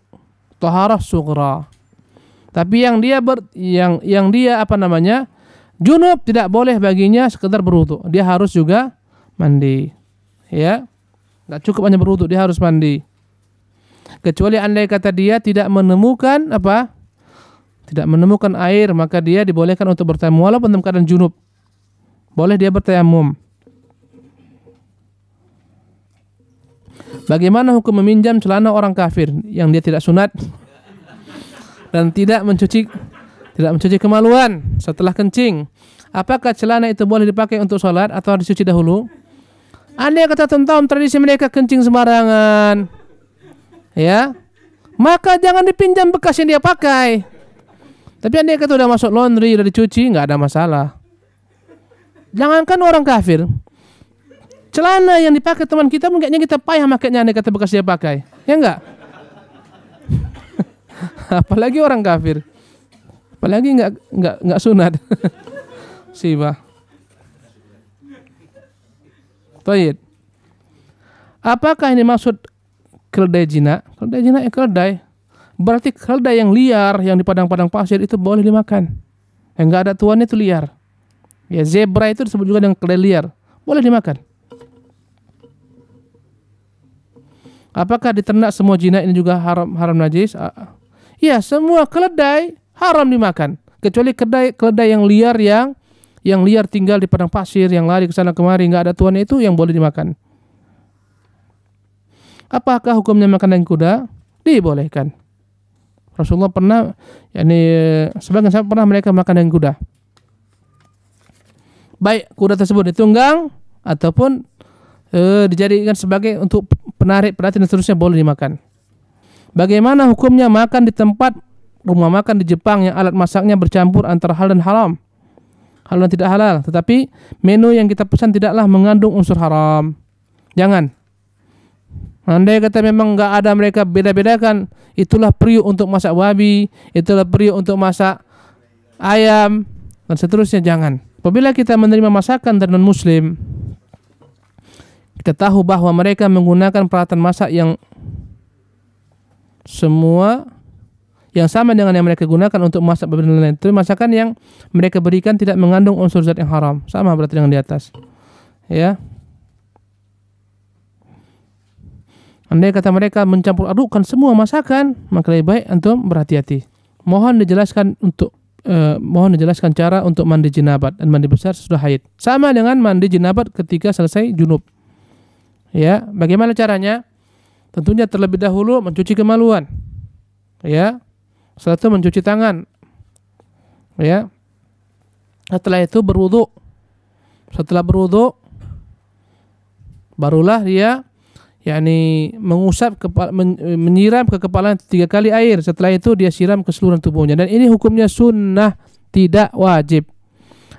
taharah sughra. Tapi yang dia junub, tidak boleh baginya sekedar berwudhu, dia harus juga mandi. Ya, nggak cukup hanya berwudhu, dia harus mandi. Kecuali andai kata dia tidak menemukan air, maka dia dibolehkan untuk bertayamum walaupun dalam keadaan junub. Boleh dia bertayamum. Bagaimana hukum meminjam celana orang kafir yang dia tidak sunat dan tidak mencuci kemaluan setelah kencing? Apakah celana itu boleh dipakai untuk sholat atau harus dicuci dahulu? Andai kata tentang tradisi mereka kencing sembarangan, ya, maka jangan dipinjam bekas yang dia pakai. Tapi andai kata udah masuk laundry, udah dicuci, nggak ada masalah. Jangankan orang kafir, celana yang dipakai teman kita mungkinnya kita payah makainya andai kata bekas dia pakai, ya enggak? Apalagi orang kafir, apalagi nggak sunat. Sibah. Baik. Apakah ini maksud keledai jina? Keledai jina keledai. Berarti keledai yang liar yang di padang-padang pasir itu boleh dimakan. Yang enggak ada tuannya itu liar. Ya, zebra itu disebut juga dengan keledai liar, boleh dimakan. Apakah di ternak semua jinak ini juga haram najis? Iya, semua keledai haram dimakan, kecuali keledai yang liar yang liar tinggal di padang pasir, yang lari ke sana kemari, nggak ada tuannya, itu yang boleh dimakan. Apakah hukumnya makan daging kuda? Dibolehkan. Rasulullah pernah, sebagian sahabat pernah mereka makan daging kuda. Baik kuda tersebut ditunggang ataupun dijadikan sebagai untuk penarik perhatian dan seterusnya, boleh dimakan. Bagaimana hukumnya makan di tempat rumah makan di Jepang yang alat masaknya bercampur antara halal dan haram? Halal dan tidak halal, tetapi menu yang kita pesan tidaklah mengandung unsur haram. Jangan. Andai kata memang nggak ada, mereka beda-bedakan, itulah periuk untuk masak babi, itulah periuk untuk masak ayam dan seterusnya, jangan. Apabila kita menerima masakan dari non-muslim, kita tahu bahwa mereka menggunakan peralatan masak yang sama dengan yang mereka gunakan untuk masak babi dan lain-lain. Itu masakan yang mereka berikan tidak mengandung unsur zat yang haram, sama berarti dengan di atas. Ya. Andai kata mereka mencampur adukkan semua masakan, maka lebih baik antum berhati-hati. Mohon dijelaskan cara untuk mandi jinabat dan mandi besar sesudah haid. Sama dengan mandi jinabat ketika selesai junub. Ya, bagaimana caranya? Tentunya terlebih dahulu mencuci kemaluan. Ya. Setelah itu mencuci tangan. Ya. Setelah itu berwudu. Setelah berwudu barulah dia mengusap menyiram ke kepala 3 kali air. Setelah itu dia siram ke seluruh tubuhnya, dan ini hukumnya sunnah, tidak wajib.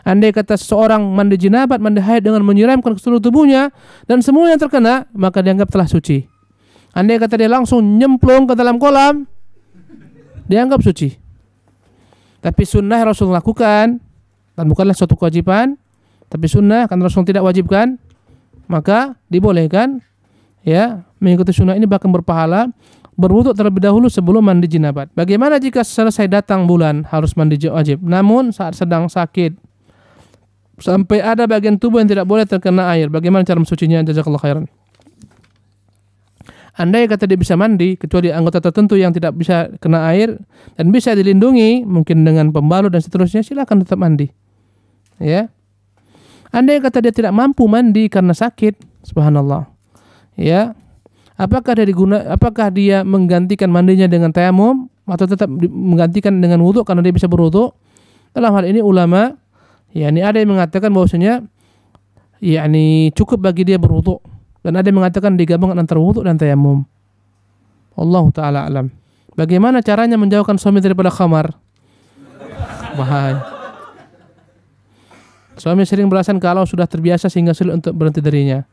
Andai kata seseorang mandi jinabat, mandi haid dengan menyiramkan ke seluruh tubuhnya dan semua yang terkena, maka dianggap telah suci. Andai kata dia langsung nyemplung ke dalam kolam, dianggap suci. Tapi sunnah Rasul lakukan, dan bukanlah suatu kewajiban, tapi sunnah karena Rasul tidak wajibkan, maka dibolehkan. Ya, mengikuti sunnah ini bahkan berpahala. Berwudu terlebih dahulu sebelum mandi jinabat. Bagaimana jika selesai datang bulan harus mandi wajib, namun saat sedang sakit Sampai ada bagian tubuh yang tidak boleh terkena air. Bagaimana cara mensucinya? Jazakallahu khairan. Andai kata dia bisa mandi, kecuali anggota tertentu yang tidak bisa kena air dan bisa dilindungi, mungkin dengan pembalut dan seterusnya, silakan tetap mandi. Ya. Andai kata dia tidak mampu mandi karena sakit, subhanallah. Ya. Apakah dia menggantikan mandinya dengan tayamum atau tetap menggantikan dengan wudu karena dia bisa berwudu? Dalam hal ini ulama ada yang mengatakan bahwasanya cukup bagi dia berwudu, dan ada yang mengatakan digabungkan antara wudu dan tayamum. Allah taala alam. Bagaimana caranya menjauhkan suami daripada khamar? Bahaya. Suami sering beralasan kalau sudah terbiasa sehingga sulit untuk berhenti darinya.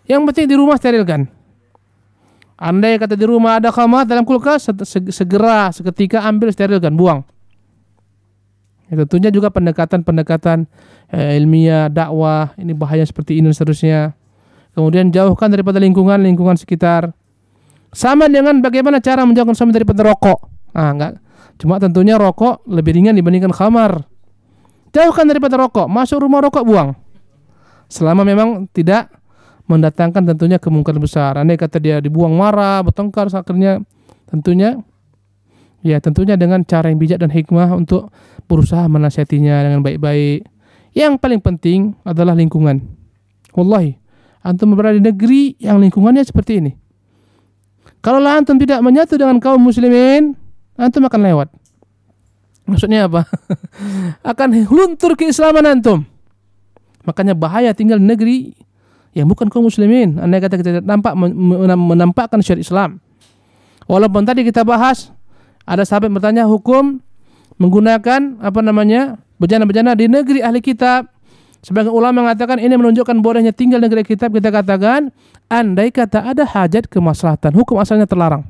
Yang penting di rumah sterilkan. Andai kata di rumah ada khamar dalam kulkas, segera seketika ambil, sterilkan, buang. Tentunya juga pendekatan ilmiah, dakwah, ini bahaya seperti ini dan seterusnya. Kemudian jauhkan daripada lingkungan sekitar. Sama dengan bagaimana cara menjauhkan suami daripada rokok. Enggak. Cuma tentunya rokok lebih ringan dibandingkan khamar. Jauhkan daripada rokok, masuk rumah rokok, buang. Selama memang tidak mendatangkan tentunya kemungkinan besar. Andai kata dia dibuang marah, bertengkar, akhirnya tentunya dengan cara yang bijak dan hikmah untuk berusaha menasihatinya dengan baik-baik. Yang paling penting adalah lingkungan. Wallahi, antum berada di negeri yang lingkungannya seperti ini. Kalau antum tidak menyatu dengan kaum muslimin, antum akan lewat. Maksudnya apa? Akan luntur keislaman antum. Makanya bahaya tinggal di negeri yang bukan kaum muslimin. Andai kata kita menampakkan syariat Islam. Walaupun tadi kita bahas, ada sahabat bertanya hukum menggunakan bejana-bejana di negeri ahli kitab. Sebagian ulama mengatakan ini menunjukkan bolehnya tinggal di negeri kitab. Kita katakan andai kata ada hajat kemaslahatan, hukum asalnya terlarang.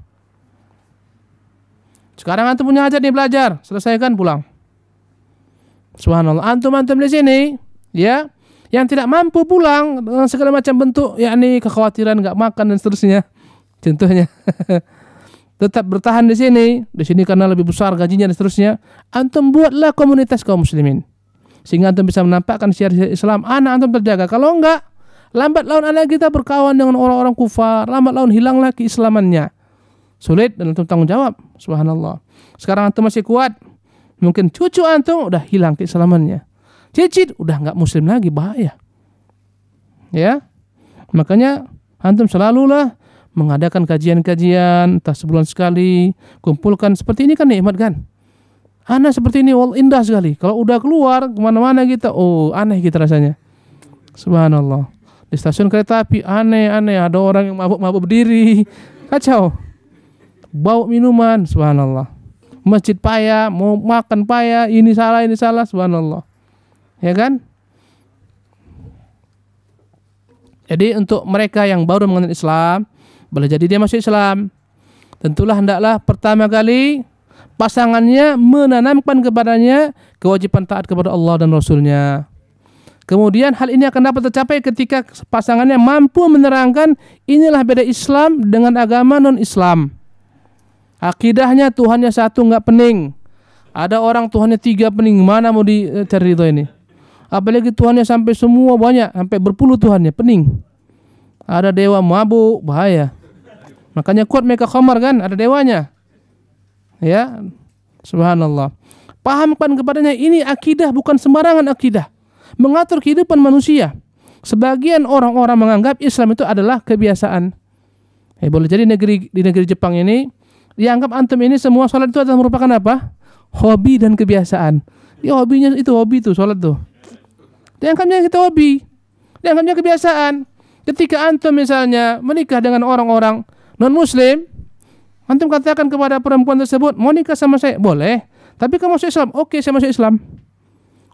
Sekarang antum punya hajat nih, belajar, selesaikan, pulang. Subhanallah, antum di sini yang tidak mampu pulang dengan segala macam bentuk kekhawatiran, nggak makan dan seterusnya. Contohnya tetap bertahan di sini karena lebih besar gajinya dan seterusnya. Antum buatlah komunitas kaum muslimin sehingga antum bisa menampakkan syariat Islam. Anak antum terjaga. Kalau enggak, lambat laun anak kita berkawan dengan orang-orang kufar, lambat laun hilanglah keislamannya. Sulit dan antum tanggung jawab. Subhanallah. Sekarang antum masih kuat, mungkin cucu antum udah hilang keislamannya. Cicit udah enggak muslim lagi, bahaya. Ya. Makanya antum selalulah mengadakan kajian-kajian, entah sebulan sekali, kumpulkan. Seperti ini kan nikmat kan? Aneh seperti ini, indah sekali. Kalau udah keluar kemana-mana kita, aneh kita rasanya. Subhanallah. Di stasiun kereta api, aneh, ada orang yang mabuk berdiri, kacau. Bau minuman, subhanallah. Masjid payah, mau makan payah, ini salah, subhanallah. Ya kan? Jadi untuk mereka yang baru mengenal Islam, boleh jadi dia masuk Islam, tentulah hendaklah pertama kali pasangannya menanamkan kepadanya kewajiban taat kepada Allah dan Rasulnya. Kemudian hal ini akan dapat tercapai ketika pasangannya mampu menerangkan inilah beda Islam dengan agama non-Islam. Akidahnya Tuhannya satu nggak pening. Ada orang Tuhannya 3 pening, mana mau dicari itu ini? Apalagi Tuhannya sampai semua banyak, sampai berpuluh Tuhannya, pening. Ada dewa mabuk, bahaya. Makanya kuat mereka khamar kan, ada dewanya. Ya, subhanallah. Pahamkan kepadanya ini akidah bukan sembarangan akidah. Mengatur kehidupan manusia. Sebagian orang-orang menganggap Islam itu adalah kebiasaan. Boleh jadi di negeri Jepang ini dianggap antum ini semua sholat itu adalah merupakan apa? Hobi dan kebiasaan. Ya hobinya itu hobi tuh sholat tuh. Dianggapnya itu hobi. Dianggapnya kebiasaan. Ketika antum misalnya menikah dengan orang-orang non-muslim, antum katakan kepada perempuan tersebut, mau nikah sama saya? Boleh. Tapi kamu masuk Islam? Oke, saya masuk Islam.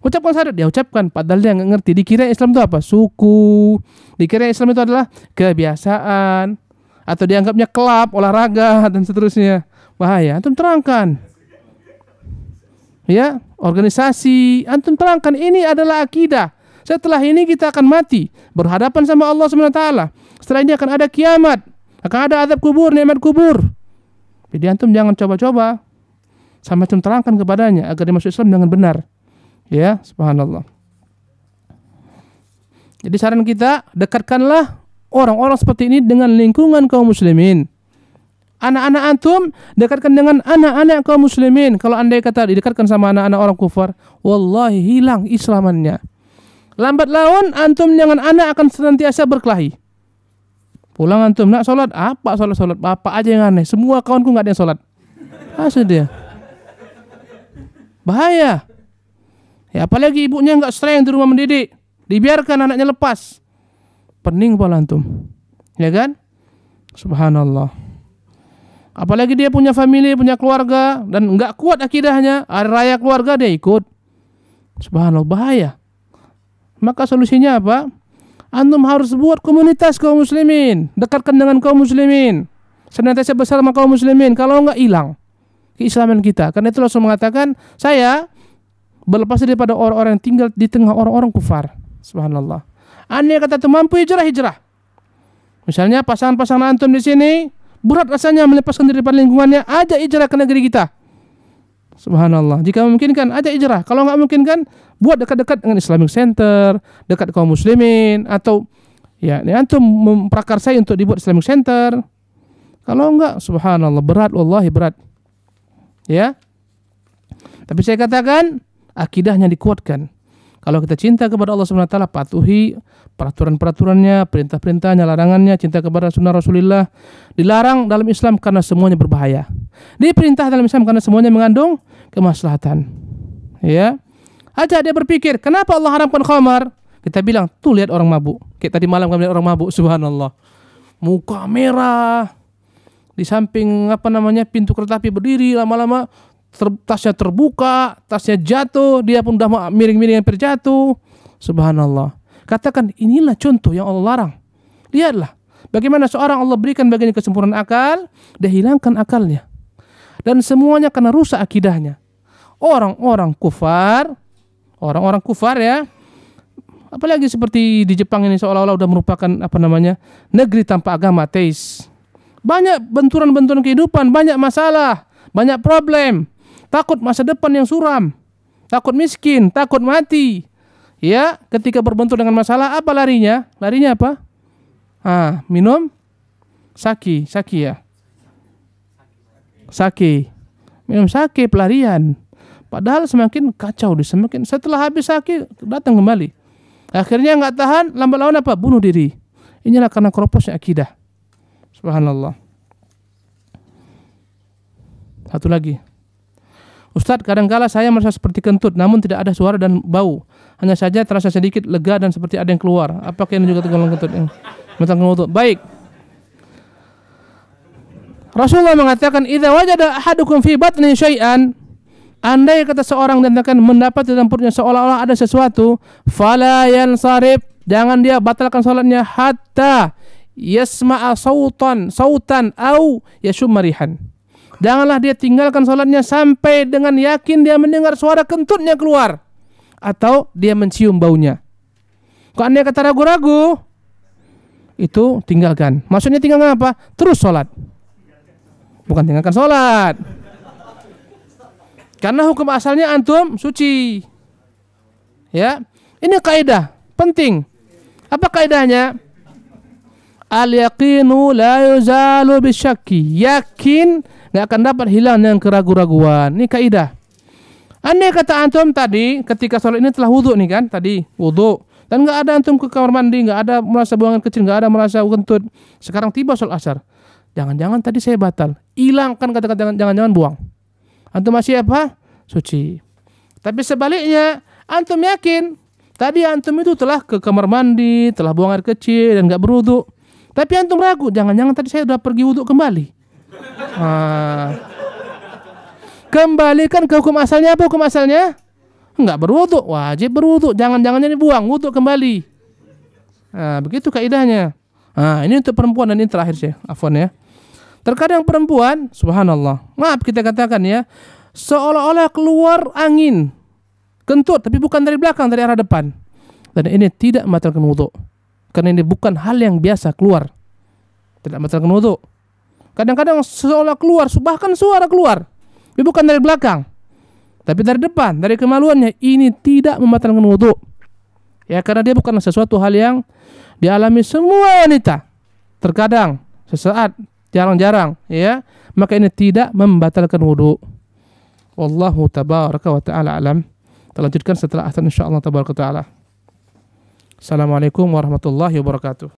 Ucapkan syahadat, dia ucapkan. Padahal dia nggak ngerti. Dikira Islam itu apa? Suku. Dikira Islam itu adalah kebiasaan. Atau dianggapnya klub, olahraga, dan seterusnya. Bahaya. Antum terangkan. Ya, organisasi. Antum terangkan ini adalah akidah. Setelah ini kita akan mati. Berhadapan sama Allah SWT. Setelah ini akan ada kiamat. Akan ada azab kubur, nikmat kubur. Jadi antum jangan coba-coba. Sampai antum terangkan kepadanya agar dia masuk Islam dengan benar. Ya, subhanallah. Jadi saran kita, dekatkanlah orang-orang seperti ini dengan lingkungan kaum muslimin. Anak-anak antum dekatkan dengan anak-anak kaum muslimin. Kalau andai kata didekatkan sama anak-anak orang kufar, wallahi hilang islamannya. Lambat laun antum dengan anak akan senantiasa berkelahi. Pulang antum nak sholat, apa sholat bapak aja yang aneh. Semua kawanku nggak ada yang sholat. Asal dia bahaya. Ya apalagi ibunya nggak strength di rumah mendidik, dibiarkan anaknya lepas, pening kepala antum, ya kan? Subhanallah. Apalagi dia punya family, punya keluarga, dan nggak kuat akidahnya, hari raya keluarga dia ikut. Subhanallah, bahaya. Maka solusinya apa? Antum harus buat komunitas kaum muslimin, dekatkan dengan kaum muslimin, senantiasa bersama kaum muslimin. Kalau nggak hilang keislaman kita. Karena itu Rasul mengatakan, saya berlepas daripada orang-orang yang tinggal di tengah orang-orang kufar. Subhanallah. Andai kata itu mampu hijrah. Misalnya pasangan-pasangan antum di sini berat rasanya melepaskan diri dari lingkungannya, ajak hijrah ke negeri kita. Subhanallah. Jika memungkinkan, ajak hijrah. Kalau nggak memungkinkan, buat dekat-dekat dengan Islamic Center, dekat kaum muslimin, atau ya ini antum memprakarsai untuk dibuat Islamic Center. Kalau enggak, subhanallah, berat, wallahi berat. Ya. Tapi saya katakan, akidahnya dikuatkan. Kalau kita cinta kepada Allah Subhanahu wa taala, patuhi peraturan-peraturannya, perintah-perintahnya, larangannya, cinta kepada sunnah Rasulullah. Dilarang dalam Islam karena semuanya berbahaya. Diperintah dalam Islam karena semuanya mengandung kemaslahatan. Ya. Ajak dia berpikir, kenapa Allah haramkan khamar? Kita bilang, tuh lihat orang mabuk. Kayak tadi malam kami lihat orang mabuk, subhanallah. Muka merah. Di samping pintu kereta api berdiri, lama-lama tasnya terbuka, tasnya jatuh, dia pun udah miring-miring hampir jatuh. Subhanallah. Katakan, inilah contoh yang Allah larang. Lihatlah bagaimana seorang Allah berikan baginya kesempurnaan akal, dia hilangkan akalnya. Dan semuanya karena rusak akidahnya. Orang-orang kufar ya, apalagi seperti di Jepang ini seolah-olah udah merupakan negeri tanpa agama, ateis. Banyak benturan-benturan kehidupan, banyak masalah, banyak problem. Takut masa depan yang suram, takut miskin, takut mati. Ya, ketika berbentur dengan masalah, apa larinya? Larinya apa? Minum sake ya. Sake. Minum sake pelarian. Padahal semakin kacau, setelah habis sake datang kembali. Akhirnya nggak tahan, lambat laun apa? Bunuh diri. Inilah karena keroposnya akidah. Subhanallah. Satu lagi. Ustadz, kadangkala saya merasa seperti kentut, namun tidak ada suara dan bau. Hanya saja terasa sedikit lega dan seperti ada yang keluar. Apakah ini juga tergolong kentut? Baik. Rasulullah mengatakan, "Idza wajada ahadukum fi batni syai'an," andai kata seorang dan akan mendapat di dalam perutnya seolah-olah ada sesuatu, fala yansarif, jangan dia batalkan salatnya hatta yasma'a sautan au yashumma rihan. Janganlah dia tinggalkan salatnya sampai dengan yakin dia mendengar suara kentutnya keluar atau dia mencium baunya. Kalau andai kata ragu-ragu, itu tinggalkan. Maksudnya tinggalkan apa? Terus salat. Bukan tinggalkan salat. Karena hukum asalnya antum suci. Ya. Ini kaidah penting. Apa kaidahnya? Al-yaqinu la yuzalu bisyakki. Yakin enggak akan dapat hilang dengan keraguan-raguan. Ini kaidah. Andai kata antum tadi ketika sholat ini telah wudu nih kan, tadi wudu dan enggak ada antum ke kamar mandi, enggak ada merasa buangan kecil, enggak ada merasa kentut. Sekarang tiba sholat asar. Jangan-jangan tadi saya batal. Hilangkan kata-kata jangan-jangan buang. Antum masih apa? Suci. Tapi sebaliknya, antum yakin tadi antum itu telah ke kamar mandi, telah buang air kecil dan enggak berwudu. Tapi antum ragu, jangan-jangan tadi saya sudah pergi wudu kembali. Kembalikan ke hukum asalnya. Apa hukum asalnya? Enggak berwudu, wajib berwudu. Jangan-jangan ini buang, wudu kembali. Begitu kaidahnya. Ini untuk perempuan dan ini terakhir sih, afwan ya. Terkadang perempuan, subhanallah, maaf kita katakan ya, seolah-olah keluar angin kentut, tapi bukan dari belakang, dari arah depan. Dan ini tidak membatalkan wudu. Karena ini bukan hal yang biasa keluar. Tidak membatalkan wudu. Kadang-kadang seolah keluar, bahkan suara keluar, tapi bukan dari belakang, tapi dari depan, dari kemaluannya. Ini tidak membatalkan wudu. Ya, karena dia bukan sesuatu hal yang dialami semua wanita. Terkadang, sesaat, jarang-jarang, ya. Maka ini tidak membatalkan wudu. Wallahu tabaraka wa ta'ala alam. Kita lanjutkan setelah azan insyaallah tabaraka wa ta'ala. Assalamualaikum warahmatullahi wabarakatuh.